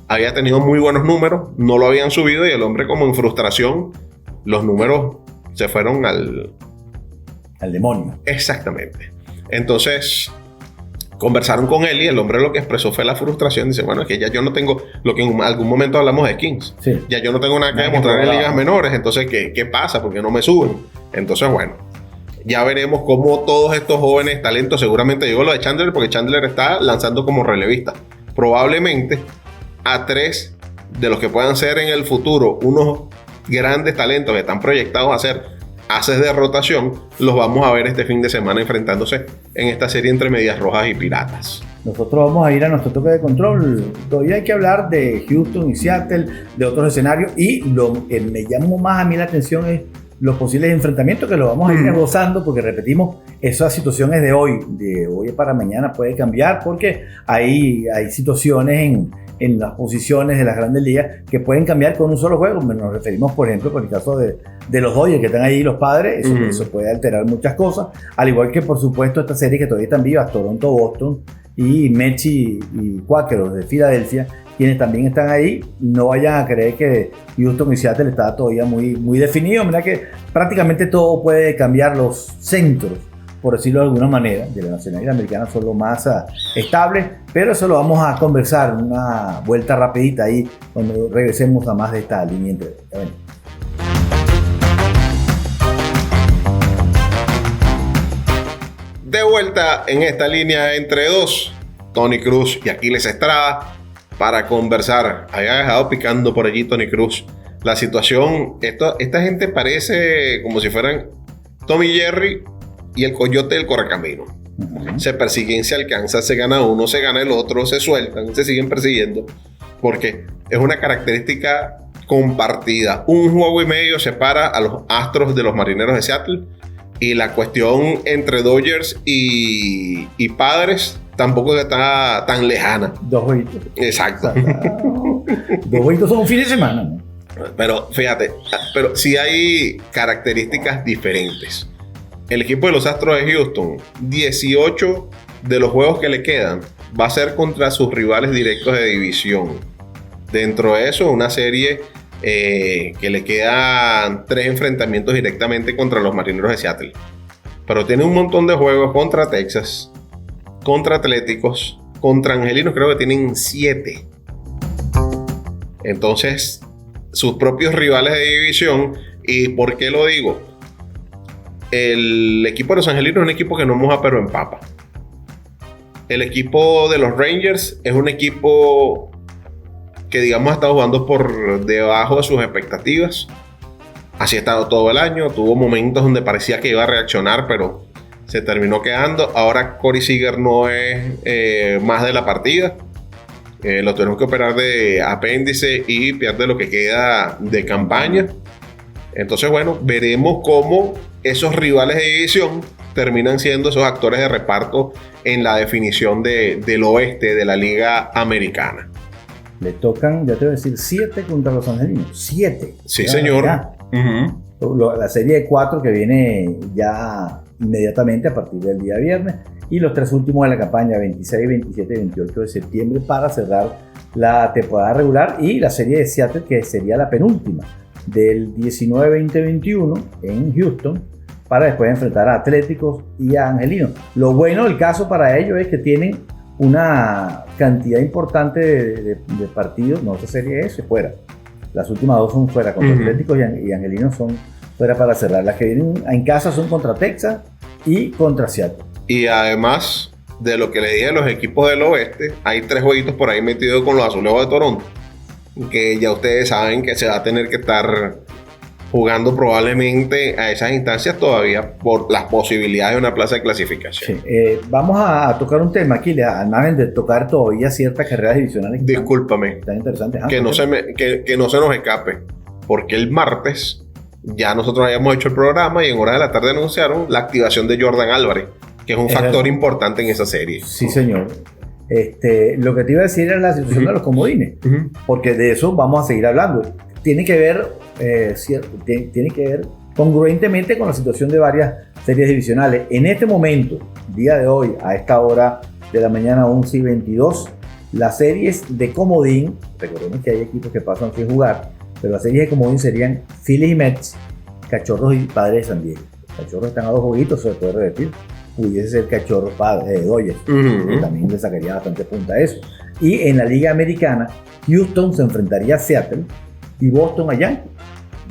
había tenido muy buenos números, no lo habían subido y el hombre, como en frustración, los números se fueron al demonio. Exactamente. Entonces conversaron con él y el hombre lo que expresó fue la frustración. Dice, bueno, es que ya yo no tengo lo que en algún momento hablamos de Kings. Sí. Ya yo no tengo nada que demostrar en ligas menores. Entonces, ¿qué pasa? ¿Por qué no me suben? Entonces, bueno, ya veremos cómo todos estos jóvenes talentos, seguramente llegó lo de Chandler, porque Chandler está lanzando como relevista. Probablemente a 3 de los que puedan ser en el futuro unos grandes talentos que están proyectados a ser haces de rotación, los vamos a ver este fin de semana enfrentándose en esta serie entre Medias Rojas y Piratas. Nosotros vamos a ir a nuestro toque de control. Todavía hay que hablar de Houston y Seattle, de otros escenarios, y lo que me llamó más a mí la atención es los posibles enfrentamientos, que lo vamos a ir gozando, porque repetimos, esas situaciones de hoy para mañana puede cambiar, porque hay situaciones en las posiciones de las grandes ligas que pueden cambiar con un solo juego. Nos referimos, por ejemplo, con el caso de los Dodgers, que están ahí los padres. Eso puede alterar muchas cosas, al igual que, por supuesto, esta serie que todavía están vivas, Toronto, Boston y Mets y Cuáqueros de Filadelfia, quienes también están ahí. No vayan a creer que Houston y Seattle está todavía muy, muy definido. Mira que prácticamente todo puede cambiar. Los centros, por decirlo de alguna manera, de la Nacional y la Americana son lo más estables, pero eso lo vamos a conversar una vuelta rapidita ahí cuando regresemos a más de esta línea entre. Bueno. De vuelta en esta línea entre dos, Tony Cruz y Aquiles Estrada, para conversar. Había dejado picando por allí Tony Cruz la situación. Esta gente parece como si fueran Tom y Jerry y el coyote del correcamino. Se persiguen, se alcanzan, se gana uno, se gana el otro, se sueltan, se siguen persiguiendo, porque es una característica compartida. Un juego y medio separa a los Astros de los Marineros de Seattle, y la cuestión entre Dodgers y Padres tampoco está tan lejana. 2 jueguitos. Exacto. 2 jueguitos son un fin de semana, ¿no? Pero fíjate, sí hay características diferentes. El equipo de los Astros de Houston, 18 de los juegos que le quedan va a ser contra sus rivales directos de división. Dentro de eso, una serie que le quedan 3 enfrentamientos directamente contra los Marineros de Seattle. Pero tiene un montón de juegos contra Texas, contra Atléticos, contra Angelinos, creo que tienen 7. Entonces, sus propios rivales de división. ¿Y por qué lo digo? El equipo de los Angelinos es un equipo que no moja pero empapa. El equipo de los Rangers es un equipo que, digamos, ha estado jugando por debajo de sus expectativas. Así ha estado todo el año. Tuvo momentos donde parecía que iba a reaccionar, pero se terminó quedando. Ahora Corey Seager no es más de la partida. Lo tuvieron que operar de apéndice y pierde lo que queda de campaña. Entonces, bueno, veremos cómo esos rivales de división terminan siendo esos actores de reparto en la definición del oeste de la Liga Americana. Le tocan, ya te voy a decir, 7 contra los Angelinos. 7. Sí, ya, señor. La serie de 4 que viene ya inmediatamente a partir del día viernes, y los 3 últimos de la campaña, 26, 27 y 28 de septiembre, para cerrar la temporada regular, y la serie de Seattle, que sería la penúltima, del 19, 20, 21 en Houston, para después enfrentar a Atléticos y a Angelinos. Lo bueno del caso para ellos es que tienen una cantidad importante de partidos. No, esta serie es fuera. Las últimas 2 son fuera, contra Atléticos y Angelinos son fuera para cerrar. Las que vienen en casa son contra Texas y contra Seattle. Y además de lo que le dije a los equipos del oeste, hay 3 jueguitos por ahí metidos con los Azulejos de Toronto, que ya ustedes saben que se va a tener que estar jugando probablemente a esas instancias todavía por las posibilidades de una plaza de clasificación. Sí. Vamos a tocar un tema aquí, al margen de tocar todavía ciertas carreras divisionales. Discúlpame. Están interesantes. Que no se nos escape, porque el martes ya nosotros habíamos hecho el programa y en horas de la tarde anunciaron la activación de Jordan Álvarez, que es un factor importante en esa serie. Sí, señor. Lo que te iba a decir era la situación de los comodines, porque de eso vamos a seguir hablando. Tiene que ver, tiene que ver congruentemente con la situación de varias series divisionales. En este momento, día de hoy, a esta hora de la mañana 11:22, las series de comodín, recordemos que hay equipos que pasan sin jugar, pero las series de comodín serían Phillies y Mets, Cachorros y Padres de San Diego. Los Cachorros están a 2 jueguitos, se puede repetir. Pudiese ser Cachorros de Dodgers, que también le sacaría bastante punta a eso. Y en la Liga Americana, Houston se enfrentaría a Seattle y Boston a Yankees.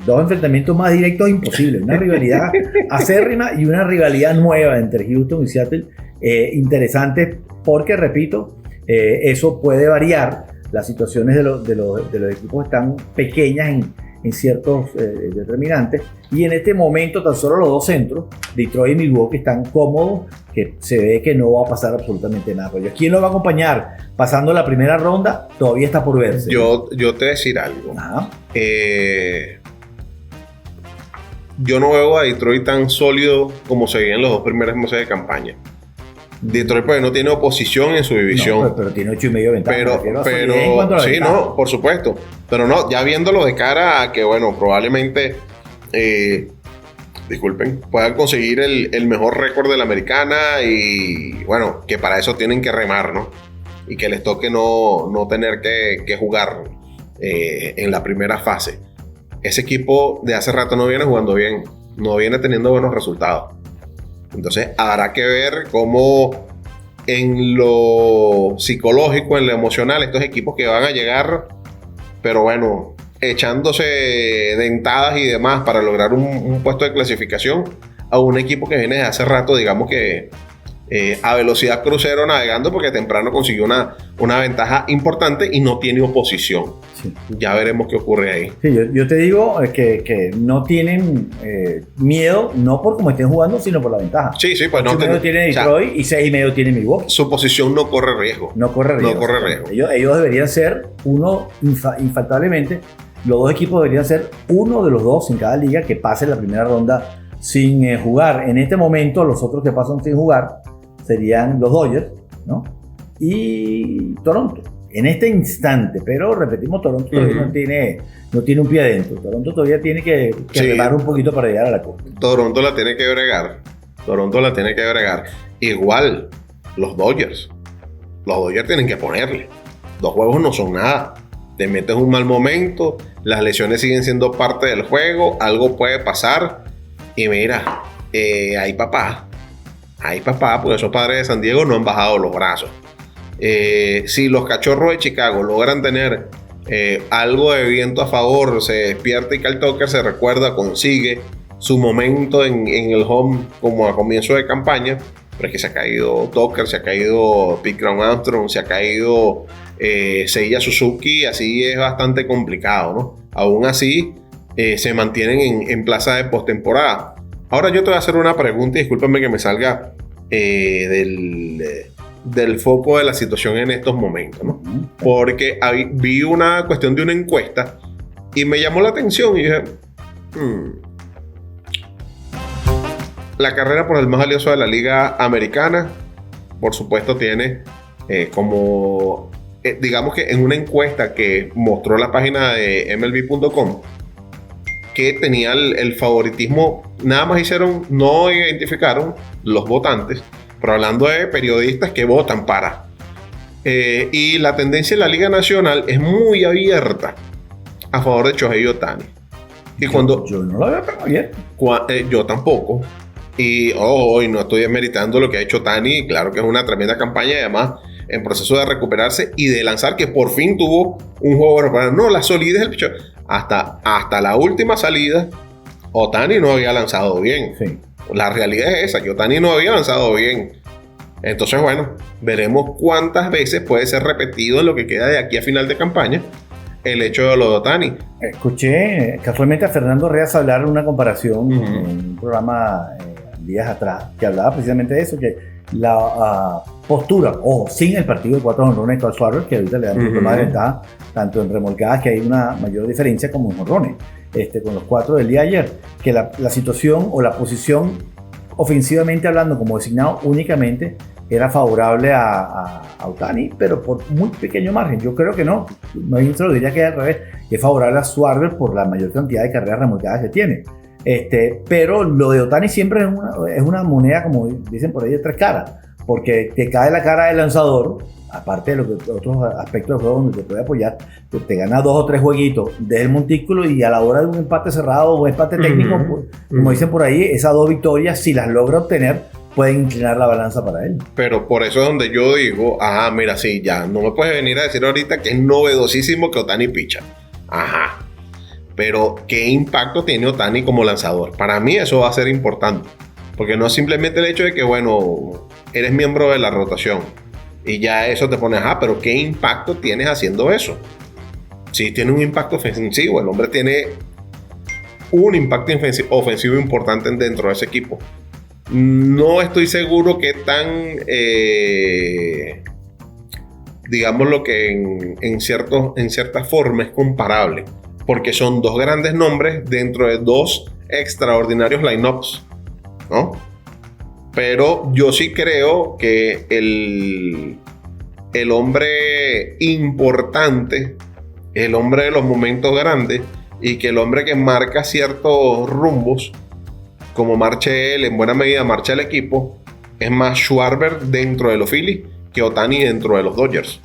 2 enfrentamientos más directos imposibles. Una rivalidad acérrima y una rivalidad nueva entre Houston y Seattle. Interesante porque, repito, eso puede variar. Las situaciones de los equipos están pequeñas en ciertos determinantes, y en este momento tan solo los 2 centros, Detroit y Milwaukee, están cómodos, que se ve que no va a pasar absolutamente nada. Pero ¿quién lo va a acompañar pasando la primera ronda? Todavía está por verse. Yo te voy a decir algo. Yo no veo a Detroit tan sólido como se veía en los 2 primeros meses de campaña. Detroit pues no tiene oposición en su división. No, pero tiene 8.5 de ventaja. Pero sí, no, por supuesto. Pero no, ya viéndolo de cara a que, bueno, probablemente, disculpen, puedan conseguir el mejor récord de la americana y, bueno, que para eso tienen que remar, ¿no? Y que les toque no tener que jugar en la primera fase. Ese equipo de hace rato no viene jugando bien, no viene teniendo buenos resultados. Entonces habrá que ver cómo en lo psicológico, en lo emocional, estos equipos que van a llegar, pero bueno, echándose dentadas y demás para lograr un puesto de clasificación, a un equipo que viene de hace rato, digamos que a velocidad crucero navegando, porque temprano consiguió una ventaja importante y no tiene oposición. Sí. Ya veremos qué ocurre ahí. Sí, yo te digo que no tienen miedo, no por cómo estén jugando, sino por la ventaja. Sí, pues no. 8.5 tiene Detroit, o sea, y 6.5 tiene Milwaukee. Su posición no corre riesgo. No corre riesgo. Ellos deberían ser infaltablemente, los 2 equipos deberían ser uno de los 2 en cada liga que pase la primera ronda sin jugar. En este momento, los otros que pasan sin jugar serían los Dodgers, ¿no? Y Toronto. En este instante, pero repetimos, Toronto todavía no tiene un pie adentro. Toronto todavía tiene que remar un poquito para llegar a la costa. Toronto la tiene que bregar. Igual, los Dodgers tienen que ponerle. 2 juegos no son nada. Te metes un mal momento, las lesiones siguen siendo parte del juego, algo puede pasar. Y mira, hay papá, porque esos Padres de San Diego no han bajado los brazos. Si los Cachorros de Chicago logran tener algo de viento a favor, se despierta y Kyle Tucker se recuerda, consigue su momento en el home como a comienzo de campaña, pero es que se ha caído Tucker, se ha caído Pete Crown Armstrong, se ha caído Seiya Suzuki, así es bastante complicado, ¿no? Aún así se mantienen en plaza de postemporada. Ahora yo te voy a hacer una pregunta y discúlpame que me salga del foco de la situación en estos momentos, ¿no? Porque vi una cuestión de una encuesta y me llamó la atención y dije, la carrera por el más valioso de la liga americana, por supuesto tiene digamos que en una encuesta que mostró la página de MLB.com, que tenía el favoritismo, nada más no identificaron los votantes, pero hablando de periodistas que votan para. Y la tendencia en la Liga Nacional es muy abierta a favor de Shohei Ohtani. Y yo no lo veo tan abierto. Yo tampoco. Y hoy no estoy desmeritando lo que ha hecho Ohtani. Claro que es una tremenda campaña y además en proceso de recuperarse y de lanzar, que por fin tuvo un juego recuperado. No, la solidez del pichón. Hasta la última salida, Ohtani no había lanzado bien. Sí. La realidad es esa, que Ohtani no había lanzado bien. Entonces, bueno, veremos cuántas veces puede ser repetido en lo que queda de aquí a final de campaña el hecho de lo de Ohtani. Escuché casualmente a Fernando Reyes hablar una comparación en un programa días atrás, que hablaba precisamente de eso, que la postura, sin el partido de 4 jonrones con Schwarber, que ahorita le da un poco más de ventaja, tanto en remolcadas, que hay una mayor diferencia, como en jonrones, con los 4 del día de ayer, que la situación o la posición ofensivamente hablando como designado únicamente era favorable a Ohtani, pero por muy pequeño margen. Yo creo que no se lo diría que al revés, que es favorable a Schwarber por la mayor cantidad de carreras remolcadas que tiene. Pero lo de Ohtani siempre es una moneda, como dicen por ahí, de 3 caras, porque te cae la cara del lanzador, aparte de otros aspectos del juego donde te puede apoyar, te gana 2 o 3 jueguitos desde el montículo, y a la hora de un empate cerrado o un empate técnico, como dicen por ahí, esas 2 victorias, si las logra obtener, pueden inclinar la balanza para él. Pero por eso es donde yo digo, mira, sí, ya, no me puedes venir a decir ahorita que es novedosísimo que Ohtani picha. Pero ¿qué impacto tiene Ohtani como lanzador? Para mí eso va a ser importante, porque no es simplemente el hecho de que, bueno, eres miembro de la rotación y ya eso te pone, pero ¿qué impacto tienes haciendo eso? Sí, tiene un impacto ofensivo. El hombre tiene un impacto ofensivo importante dentro de ese equipo. No estoy seguro que tan, digámoslo que en cierta forma es comparable, porque son 2 grandes nombres dentro de 2 extraordinarios lineups, ¿no? Pero yo sí creo que el hombre importante, el hombre de los momentos grandes, y que el hombre que marca ciertos rumbos, como marche él, en buena medida marcha el equipo, es más Schwarber dentro de los Phillies que Ohtani dentro de los Dodgers.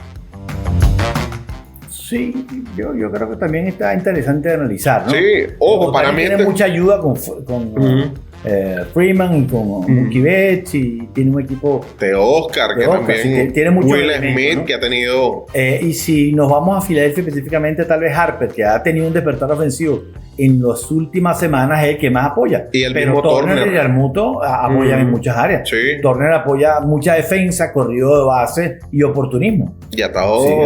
Sí, yo creo que también está interesante de analizar, ¿no? Sí, ojo, Ohtani para mí tiene mucha ayuda con Freeman y con Mookie Betts, y tiene un equipo Oscar, que también sí, tiene mucho Will elemento, Smith, ¿no? ¿no? Que ha tenido, y si nos vamos a Filadelfia específicamente, tal vez Harper, que ha tenido un despertar ofensivo en las últimas semanas, es el que más apoya. Y el pero mismo Turner y Realmuto apoyan en muchas áreas. Sí. Turner apoya mucha defensa, corrido de base y oportunismo. Ya está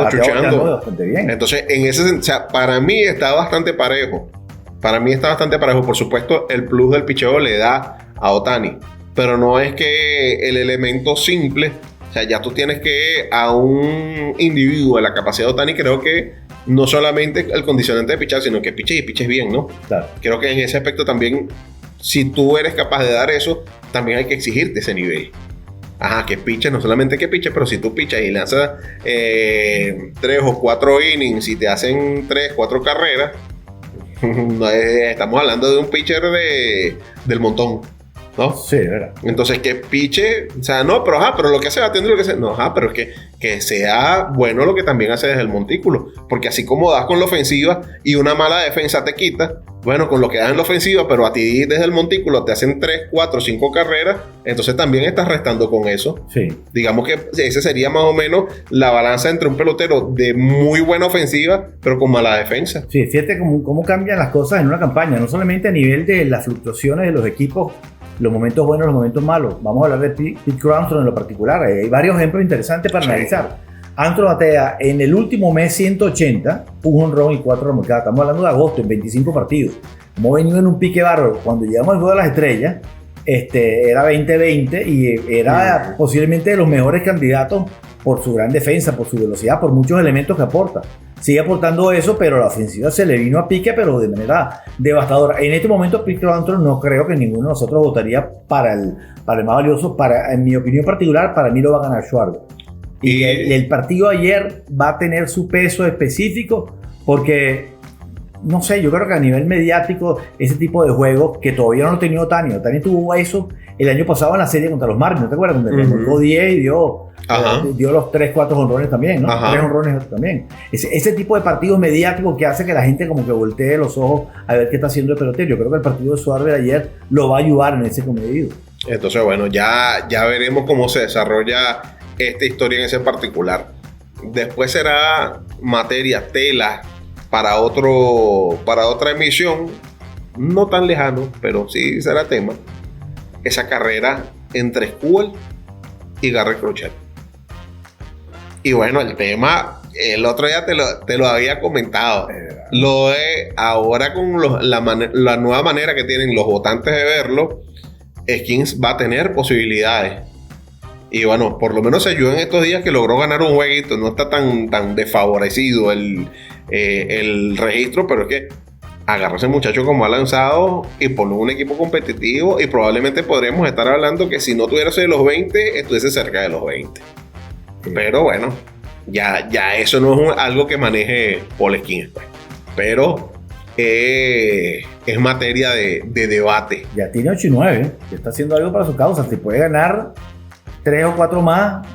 chuchando bastante bien. Entonces, o sea, para mí está bastante parejo. Por supuesto, el plus del picheo le da a Ohtani, pero no es que el elemento simple, o sea, ya tú tienes que a un individuo de la capacidad de Ohtani, creo que no solamente el condicionante de pichar, sino que piches y piches bien, ¿no? Claro. Creo que en ese aspecto también, si tú eres capaz de dar eso, también hay que exigirte ese nivel. Que piches, no solamente que piches, pero si tú pichas y lanzas 3 o 4 innings y te hacen 3, 4 carreras, estamos hablando de un pitcher del montón, ¿no? Sí, es verdad. Entonces, que piche, o sea, no, pero lo que hace va teniendo lo que sea. No, pero es que sea bueno lo que también hace desde el montículo. Porque así como das con la ofensiva y una mala defensa te quita, bueno, con lo que das en la ofensiva, pero a ti desde el montículo te hacen 3, 4, 5 carreras, entonces también estás restando con eso. Sí. Digamos que ese sería más o menos la balanza entre un pelotero de muy buena ofensiva, pero con mala defensa. Sí, fíjate cómo cambian las cosas en una campaña, no solamente a nivel de las fluctuaciones de los equipos, los momentos buenos, los momentos malos. Vamos a hablar de Pete Crow en lo particular. Hay varios ejemplos interesantes para analizar. Antro batea en el último mes 180, un jonrón y 4 remolcadas. Estamos hablando de agosto, en 25 partidos. Hemos venido en un pique bárbaro. Cuando llegamos al juego de las estrellas, era 20-20 y era posiblemente de los mejores candidatos por su gran defensa, por su velocidad, por muchos elementos que aporta. Sigue aportando eso, pero la ofensiva se le vino a pique, pero de manera devastadora. En este momento, Pete Crow no creo que ninguno de nosotros votaría para el más valioso. En mi opinión particular, para mí lo va a ganar Schwarber. Y el partido de ayer va a tener su peso específico porque, no sé, yo creo que a nivel mediático, ese tipo de juegos que todavía no lo tenía Ohtani. Ohtani tuvo eso el año pasado en la serie contra los Marlins, ¿no te acuerdas? Donde remolcó 10 y dio los 3, 4 jonrones también, ¿no? 3 jonrones también. Ese tipo de partidos mediáticos que hace que la gente como que voltee los ojos a ver qué está haendo el pelotero. Yo creo que el partido de Schwarber de ayer lo va a ayudar en ese comedido. Entonces, bueno, ya veremos cómo se desarrolla esta historia en ese particular. Después será tela para otra emisión, no tan lejano, pero sí será tema, esa carrera entre Skubal y Garrett Crochet. Y bueno, el tema, el otro día te lo había comentado. Lo de ahora con la nueva manera que tienen los votantes de verlo, Skins va a tener posibilidades. Y bueno, por lo menos se ayudó en estos días que logró ganar un jueguito. No está tan desfavorecido el registro, pero es que agarra ese muchacho como ha lanzado y ponlo en un equipo competitivo y probablemente podríamos estar hablando que si no tuviera de los 20, estuviese cerca de los 20. Pero bueno, ya eso no es algo que maneje Paul Skeens, pues. Pero es materia de debate. Ya tiene 8 y 9, ya está haciendo algo para su causa. Si puede ganar 3 o 4 más,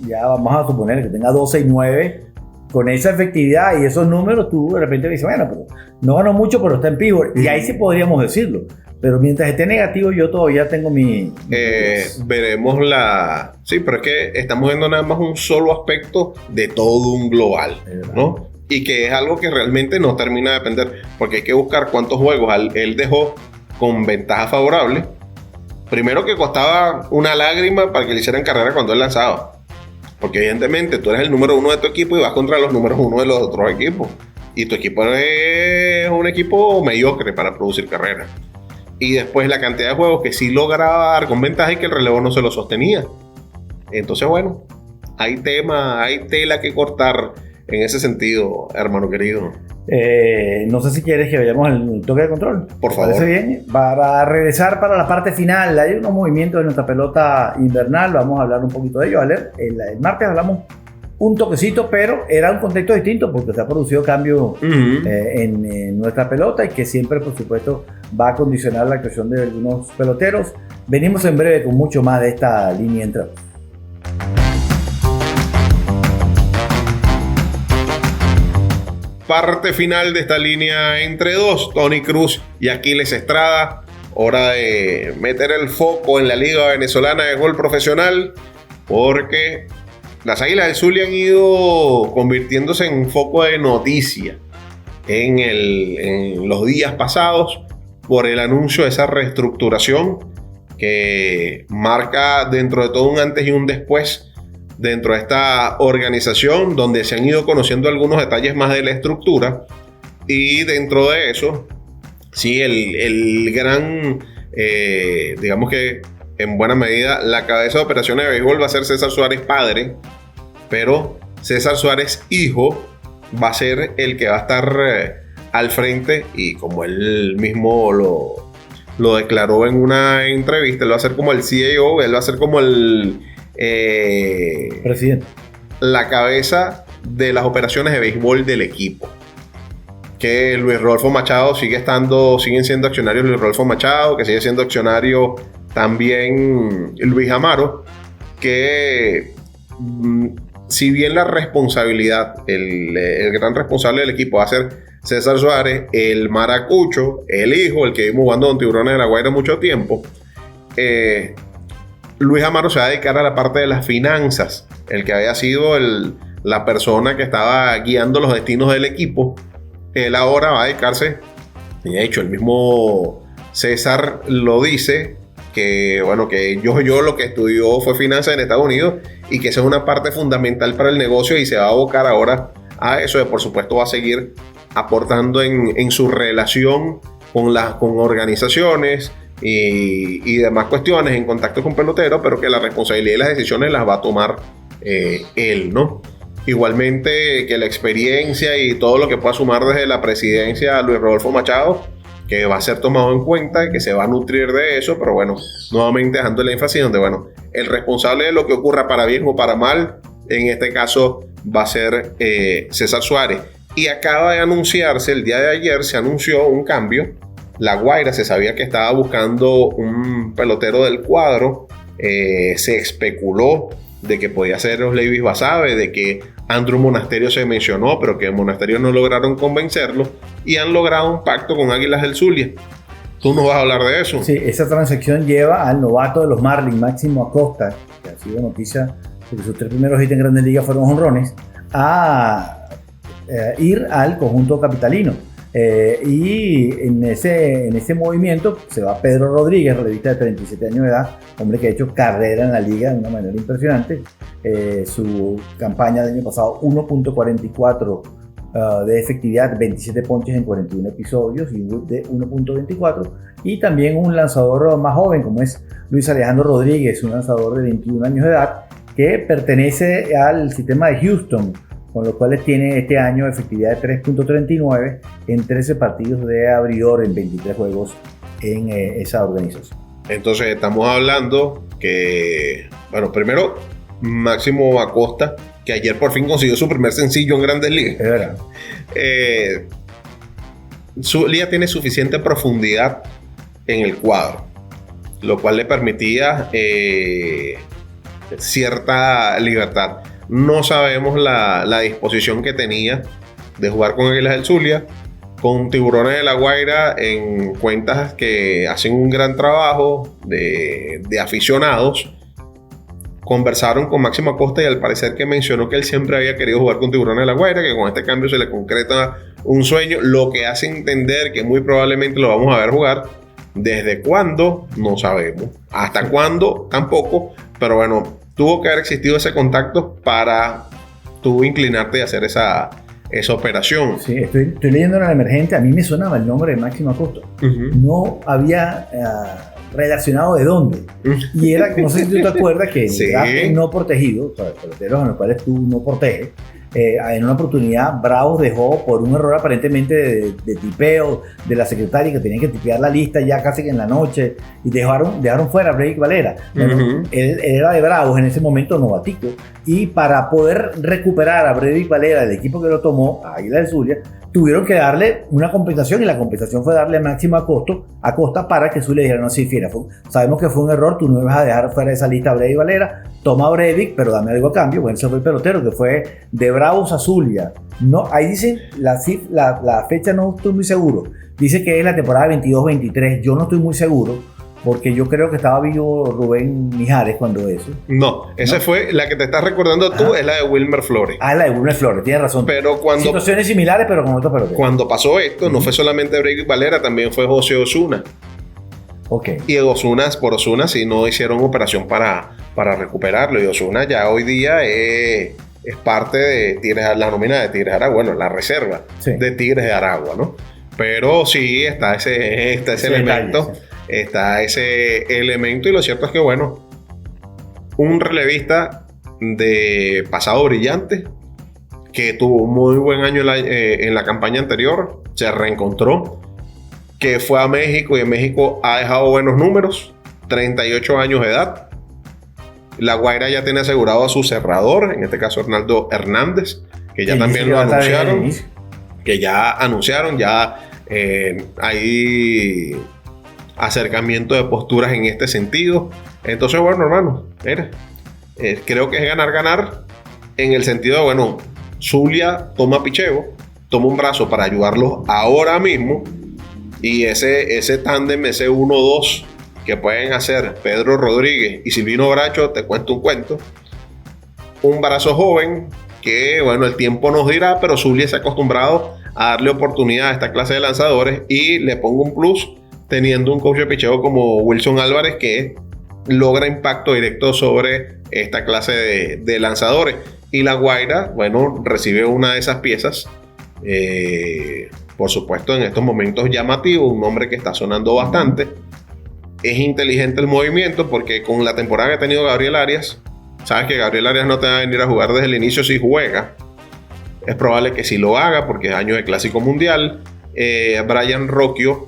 ya vamos a suponer que tenga 12 y 9. Con esa efectividad y esos números, tú de repente dices, bueno, pero no ganó mucho, pero está en pívot. Y ahí sí podríamos decirlo. Pero mientras esté negativo, yo todavía tengo mi... veremos Sí, pero es que estamos viendo nada más un solo aspecto de todo un global, ¿no? Y que es algo que realmente no termina de depender, porque hay que buscar cuántos juegos él dejó con ventaja favorable. Primero, que costaba una lágrima para que le hicieran carrera cuando él lanzaba. Porque evidentemente tú eres el número 1 de tu equipo y vas contra los números 1 de los otros equipos. Y tu equipo es un equipo mediocre para producir carreras. Y después la cantidad de juegos que sí lograba dar con ventaja y que el relevo no se lo sostenía. Entonces, bueno, hay tela que cortar en ese sentido, hermano querido. No sé si quieres que vayamos al toque de control. Por favor. ¿Parece bien? Para regresar para la parte final, hay unos movimientos de nuestra pelota invernal, vamos a hablar un poquito de ello, ¿vale? El martes hablamos un toquecito, pero era un contexto distinto porque se ha producido cambio en nuestra pelota y que siempre, por supuesto, va a condicionar la actuación de algunos peloteros. Venimos en breve con mucho más de esta línea entre dos. Parte final de esta línea entre dos, Tony Cruz y Aquiles Estrada. Hora de meter el foco en la Liga Venezolana de Golf Profesional, porque las Águilas del Zulia han ido convirtiéndose en foco de noticia en los días pasados por el anuncio de esa reestructuración que marca dentro de todo un antes y un después dentro de esta organización, donde se han ido conociendo algunos detalles más de la estructura. Y dentro de eso, sí, el gran, digamos que en buena medida, la cabeza de operaciones de béisbol va a ser César Suárez padre, pero César Suárez hijo va a ser el que va a estar al frente, y como él mismo lo declaró en una entrevista, él va a ser como el CEO, él va a ser como el presidente, la cabeza de las operaciones de béisbol del equipo. Que Luis Rodolfo Machado siguen siendo accionarios Luis Rodolfo Machado, que sigue siendo accionario también Luis Amaro, que si bien la responsabilidad, el gran responsable del equipo va a ser César Suárez, el maracucho, el hijo, el que vimos jugando con Tiburones de la Guaira mucho tiempo, Luis Amaro se va a dedicar a la parte de las finanzas, el que había sido la persona que estaba guiando los destinos del equipo. Él ahora va a dedicarse, y de hecho el mismo César lo dice, que bueno, que yo lo que estudió fue finanzas en Estados Unidos y que esa es una parte fundamental para el negocio, y se va a abocar ahora a eso. Por supuesto va a seguir aportando en su relación con organizaciones y demás cuestiones, en contacto con peloteros, pero que la responsabilidad y las decisiones las va a tomar él, ¿no? Igualmente que la experiencia y todo lo que pueda sumar desde la presidencia Luis Rodolfo Machado, que va a ser tomado en cuenta y que se va a nutrir de eso, pero bueno, nuevamente dejando el énfasis donde, bueno, el responsable de lo que ocurra para bien o para mal, en este caso va a ser César Suárez. Y acaba de anunciarse, el día de ayer se anunció un cambio. La Guaira se sabía que estaba buscando un pelotero del cuadro, se especuló de que podía ser los Levis Basabe, de que Andrew Monasterio se mencionó, pero que Monasterio no lograron convencerlo, y han logrado un pacto con Águilas del Zulia. ¿Tú nos vas a hablar de eso? Sí, esa transacción lleva al novato de los Marlins, Máximo Acosta, que ha sido noticia porque sus 3 primeros hits en Grandes Ligas fueron jonrones, a ir al conjunto capitalino. Y en ese movimiento se va Pedro Rodríguez, relevista de 37 años de edad, hombre que ha hecho carrera en la liga de una manera impresionante. Su campaña del año pasado, 1.44 de efectividad, 27 ponches en 41 episodios y un whip de 1.24. Y también un lanzador más joven como es Luis Alejandro Rodríguez, un lanzador de 21 años de edad que pertenece al sistema de Houston, con lo cual tiene este año efectividad de 3.39 en 13 partidos de abridor en 23 juegos en esa organización. Entonces estamos hablando que, bueno, primero Máximo Acosta, que ayer por fin consiguió su primer sencillo en Grandes Ligas. Es verdad. Zulia tiene suficiente profundidad en el cuadro, lo cual le permitía cierta libertad. No sabemos la disposición que tenía de jugar con Águilas del Zulia, con Tiburones de La Guaira, en cuentas que hacen un gran trabajo de aficionados. Conversaron con Máximo Acosta y al parecer que mencionó que él siempre había querido jugar con Tiburones de La Guaira, que con este cambio se le concreta un sueño, lo que hace entender que muy probablemente lo vamos a ver jugar. ¿Desde cuándo? No sabemos. ¿Hasta cuándo? Tampoco. Pero bueno, tuvo que haber existido ese contacto para tú inclinarte y hacer esa operación. Sí, estoy leyendo en el emergente. A mí me sonaba el nombre de Máximo Acosta. No había relacionado de dónde. Y era, no sé si tú te acuerdas que en el draft no protegido, o sea, peloteros en los cuales tú no proteges, en una oportunidad Bravos dejó por un error aparentemente de tipeo de la secretaria, que tenían que tipear la lista ya casi que en la noche, y dejaron fuera a Brady Valera. Bueno, él era de Bravos en ese momento novatico, y para poder recuperar a Brady Valera del equipo que lo tomó, a Águila del Zulia, tuvieron que darle una compensación, y la compensación fue darle Máximo Acosta para que Zulia dijera: no, sí, fiera, sabemos que fue un error, tú no ibas a dejar fuera de esa lista a Brady Valera, toma a Brady, pero dame algo a cambio. Bueno, ese fue el pelotero que fue de Bravos a Zulia. No, ahí dicen la fecha, no estoy muy seguro, dice que es la temporada 22-23, yo no estoy muy seguro, porque yo creo que estaba vivo Rubén Mijares cuando eso. No, esa fue la que te estás recordando tú, es la de Wilmer Flores. Ah, la de Wilmer Flores, tienes razón. Pero situaciones similares, pero con otros peloteros. Cuando pasó esto, no fue solamente Brady Valera, también fue José Osuna. Okay. Y por Osuna sí no hicieron operación para recuperarlo. Y Osuna ya hoy día es parte de Tigres, la nómina de Tigres de Aragua, bueno, la reserva de Tigres de Aragua, ¿no? Pero sí está ese elemento. Detalle, sí. Está ese elemento, y lo cierto es que, bueno, un relevista de pasado brillante que tuvo un muy buen año en la campaña anterior, se reencontró, que fue a México y en México ha dejado buenos números, 38 años de edad. La Guaira ya tiene asegurado a su cerrador, en este caso Arnaldo Hernández, que ya también lo anunciaron, ya hay acercamiento de posturas en este sentido. Entonces, bueno, hermano, creo que es ganar en el sentido de, bueno, Zulia toma picheo, toma un brazo para ayudarlos ahora mismo, y ese tándem, ese 1-2 que pueden hacer Pedro Rodríguez y Silvino Bracho, te cuento un cuento. Un brazo joven que, bueno, el tiempo nos dirá, pero Zulia se ha acostumbrado a darle oportunidad a esta clase de lanzadores, y le pongo un plus teniendo un coach de picheo como Wilson Álvarez, que logra impacto directo sobre esta clase de lanzadores. Y La Guaira, bueno, recibe una de esas piezas, por supuesto en estos momentos llamativo, un nombre que está sonando bastante. Es inteligente el movimiento, porque con la temporada que ha tenido Gabriel Arias, sabes que Gabriel Arias no te va a venir a jugar desde el inicio si juega. Es probable que sí lo haga, porque es año de Clásico Mundial. Brian Rocchio,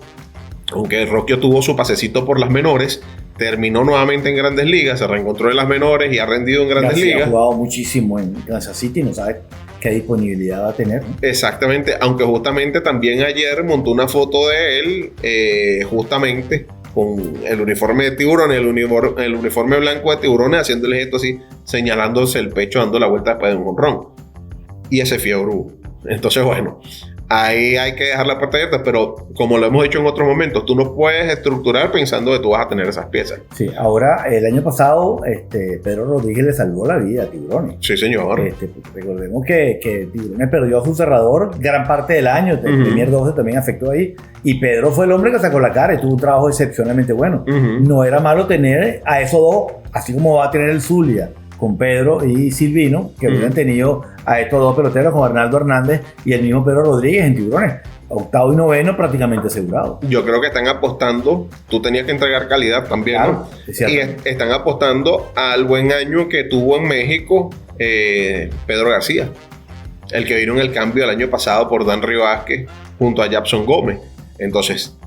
aunque Rocchio tuvo su pasecito por las menores, terminó nuevamente en Grandes Ligas, se reencontró en las menores y ha rendido en Grandes Ligas. Ha jugado muchísimo en Kansas City, no sabe qué disponibilidad va a tener, ¿no? Exactamente, aunque justamente también ayer montó una foto de él, justamente con el uniforme de Tiburones, el uniforme blanco de Tiburones, haciéndole esto así, señalándose el pecho, dando la vuelta después de un jonrón. Y ese fiebre. Entonces, bueno, ahí hay que dejar la puerta abierta, pero como lo hemos dicho en otros momentos, tú no puedes estructurar pensando que tú vas a tener esas piezas. Sí, ahora el año pasado Pedro Rodríguez le salvó la vida a Tiburones. Sí, señor. Recordemos que Tiburones perdió a su cerrador gran parte del año, el primer 12 también afectó ahí, y Pedro fue el hombre que sacó la cara y tuvo un trabajo excepcionalmente bueno. No era malo tener a esos dos, así como va a tener el Zulia con Pedro y Silvino, que hubieran tenido a estos dos peloteros, con Arnaldo Hernández y el mismo Pedro Rodríguez en Tiburones. Octavo y noveno prácticamente asegurado. Yo creo que están apostando, tú tenías que entregar calidad también, claro, ¿no? Y están apostando al buen año que tuvo en México Pedro García, el que vino en el cambio el año pasado por Danry Vázquez junto a Japson Gómez. Entonces,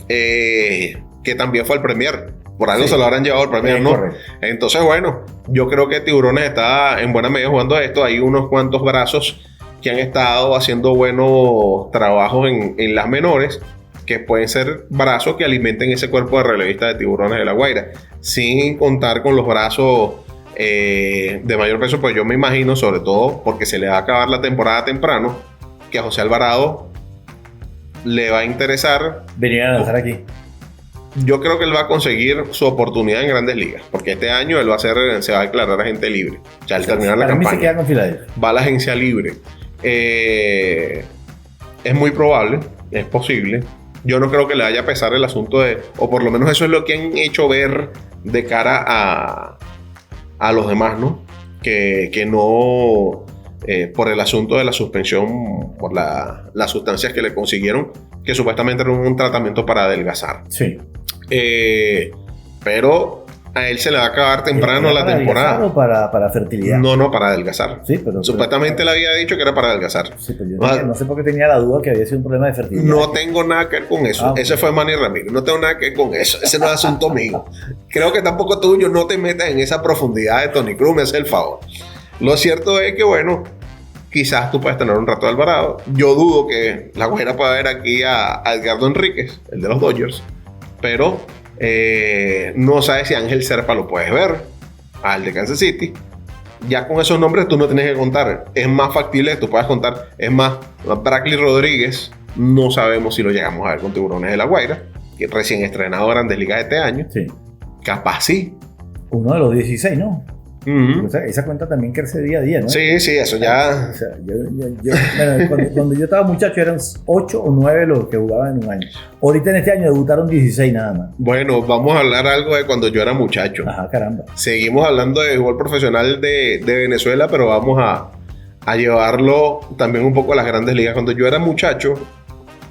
que también fue el Premier. Por algo se lo habrán llevado el Premier, ¿no? Correcto. Entonces, bueno, yo creo que Tiburones está en buena medida jugando esto. Hay unos cuantos brazos que han estado haciendo buenos trabajos en las menores, que pueden ser brazos que alimenten ese cuerpo de relevistas de Tiburones de La Guaira, sin contar con los brazos de mayor peso. Pues yo me imagino, sobre todo porque se le va a acabar la temporada temprano, que a José Alvarado le va a interesar venir a lanzar aquí. Yo creo que él va a conseguir su oportunidad en Grandes Ligas, porque este año él se va a declarar agente libre. Ya al terminar la campaña, se queda con Filadelfia. Va a la agencia libre. Es muy probable, es posible. Yo no creo que le vaya a pesar el asunto o por lo menos eso es lo que han hecho ver de cara a los demás, ¿no? Que no, por el asunto de la suspensión, por las sustancias que le consiguieron, que supuestamente era un tratamiento para adelgazar. Sí. Pero a él se le va a acabar temprano la temporada. ¿O para fertilidad? No, para adelgazar. Sí, supuestamente él había dicho que era para adelgazar. Sí, pero yo no sé por qué tenía la duda que había sido un problema de fertilidad. No tengo nada que ver con eso. Ese fue Manny Ramírez. No tengo nada que ver con eso. Ese no es asunto mío. Creo que tampoco tuyo. No te metas en esa profundidad de Tony Cruz. Me hace el favor. Lo cierto es que, bueno, quizás tú puedes tener un rato de Alvarado. Yo dudo que La Guaira pueda ver aquí a Edgardo Enríquez, el de los Dodgers. Pero no sabes si Ángel Serpa lo puedes ver, al de Kansas City. Ya con esos nombres tú no tienes que contar. Es más factible que tú puedas contar. Es más, Brackley Rodríguez, no sabemos si lo llegamos a ver con Tiburones de La Guaira, que recién estrenado Grandes Ligas este año. Sí. Capaz sí. Uno de los 16, ¿no? O sea, esa cuenta también crece día a día, ¿no? Sí, eso ya. O sea, cuando yo estaba muchacho eran 8 o 9 los que jugaban en un año. Ahorita en este año debutaron 16 nada más. Bueno, vamos a hablar algo de cuando yo era muchacho. Ajá, caramba. Seguimos hablando de béisbol profesional de Venezuela, pero vamos a llevarlo también un poco a las Grandes Ligas. Cuando yo era muchacho,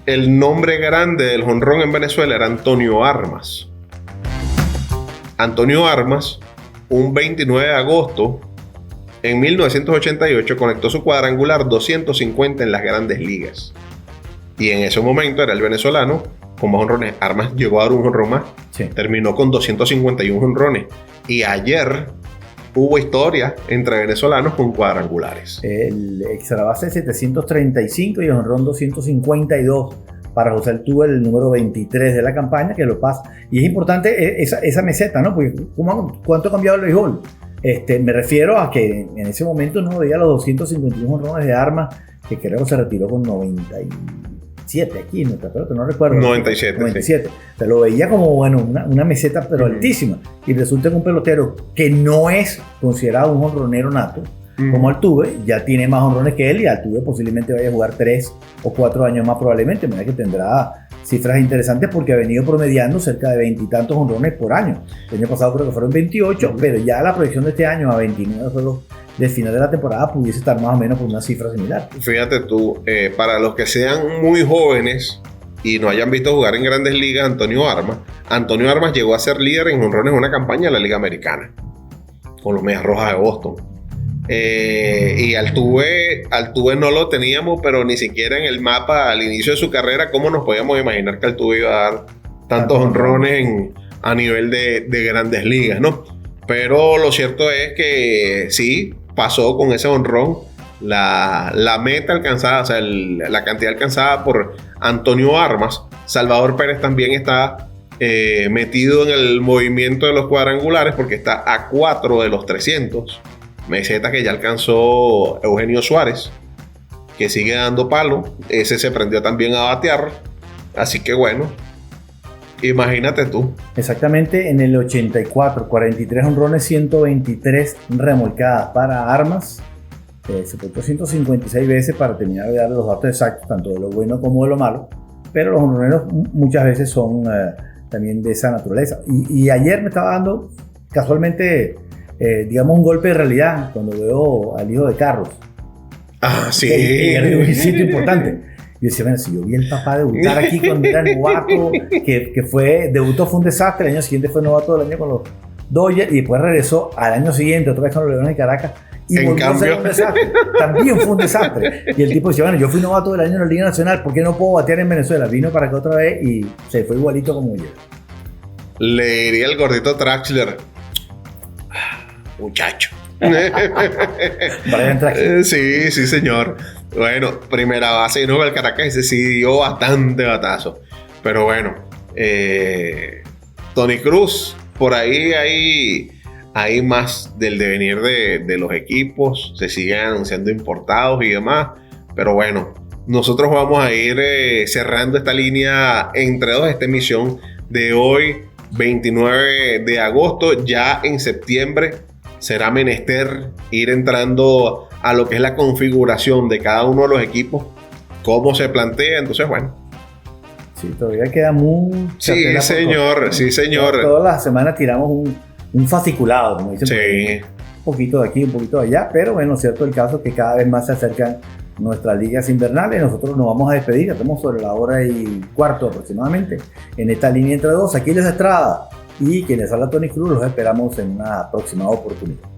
el nombre grande del jonrón en Venezuela era Antonio Armas. Antonio Armas, un 29 de agosto en 1988, conectó su cuadrangular 250 en las Grandes Ligas. Y en ese momento era el venezolano con más jonrones. Armas llegó a dar un jonrón más. Sí. Terminó con 251 jonrones. Y ayer hubo historia entre venezolanos con cuadrangulares. El extra base 735 y el jonrón 252. Para José Altuve, el número 23 de la campaña, que lo pasa. Y es importante esa meseta, ¿no? Porque ¿cuánto ha cambiado el béisbol? Me refiero a que en ese momento no veía los 251 jonrones de Armas, que creo que se retiró con 97 aquí, no recuerdo. 97. Sí. O sea, lo veía como, bueno, una meseta, pero altísima. Y resulta que un pelotero que no es considerado un jonronero nato, como Altuve, ya tiene más jonrones que él, y Altuve posiblemente vaya a jugar 3 o 4 años más probablemente, de manera que tendrá cifras interesantes porque ha venido promediando cerca de 20 y tantos jonrones por año. El año pasado creo que fueron 28, pero ya la proyección de este año a 29 juegos del final de la temporada pudiese estar más o menos por una cifra similar. Fíjate tú, para los que sean muy jóvenes y no hayan visto jugar en Grandes Ligas, Antonio Armas llegó a ser líder en jonrones en una campaña de la Liga Americana con los Medias Rojas de Boston. Y Altuve no lo teníamos, pero ni siquiera en el mapa al inicio de su carrera. ¿Cómo nos podíamos imaginar que Altuve iba a dar tantos jonrones a nivel de Grandes Ligas, ¿no? Pero lo cierto es que sí, pasó con ese jonrón la meta alcanzada, o sea, la cantidad alcanzada por Antonio Armas. Salvador Pérez también está metido en el movimiento de los cuadrangulares porque está a 4 de los 300. Meseta que ya alcanzó Eugenio Suárez. que sigue dando palo. Ese se prendió también a batear. Así que bueno, imagínate tú. Exactamente, en el 84, 43 honrones, 123 remolcadas para Armas. Se ponchó 156 veces para terminar de darle los datos exactos, tanto de lo bueno como de lo malo. Pero los honroneros muchas veces son también de esa naturaleza. Y ayer me estaba dando casualmente, digamos, un golpe de realidad cuando veo al hijo de Carlos. Ah, sí. Que era un sitio importante. Yo decía, bueno, si yo vi el papá debutar aquí cuando era novato, debutó, fue un desastre, el año siguiente fue novato del año con los Dodgers y después regresó al año siguiente otra vez con los Leones de Caracas y en volvió a ser un desastre. También fue un desastre. Y el tipo decía, bueno, yo fui novato del año en la Liga Nacional, ¿por qué no puedo batear en Venezuela? Vino para acá otra vez y se fue igualito como yo. Le diría el gordito Traxler, muchacho. Brian Traxler. Sí, señor. Bueno, primera base no, el Caracas ese sí dio bastante batazo. Pero bueno, Tony Cruz, por ahí hay más del devenir de los equipos. Se siguen anunciando importados y demás. Pero bueno, nosotros vamos a ir cerrando esta línea entre dos, esta emisión de hoy, 29 de agosto. Ya en septiembre será menester ir entrando a lo que es la configuración de cada uno de los equipos, cómo se plantea. Entonces, bueno. Sí, todavía queda mucha Sí, señor, sí, señor. Todas las semanas tiramos un fasciculado, como dicen. Sí. Un poquito de aquí, un poquito de allá, pero bueno, cierto el caso es que cada vez más se acercan nuestras ligas invernales. Nosotros nos vamos a despedir, estamos sobre la 1:15 aproximadamente en esta línea entre dos. Aquí les Estrada y quienes habla Tony Cruz, los esperamos en una próxima oportunidad.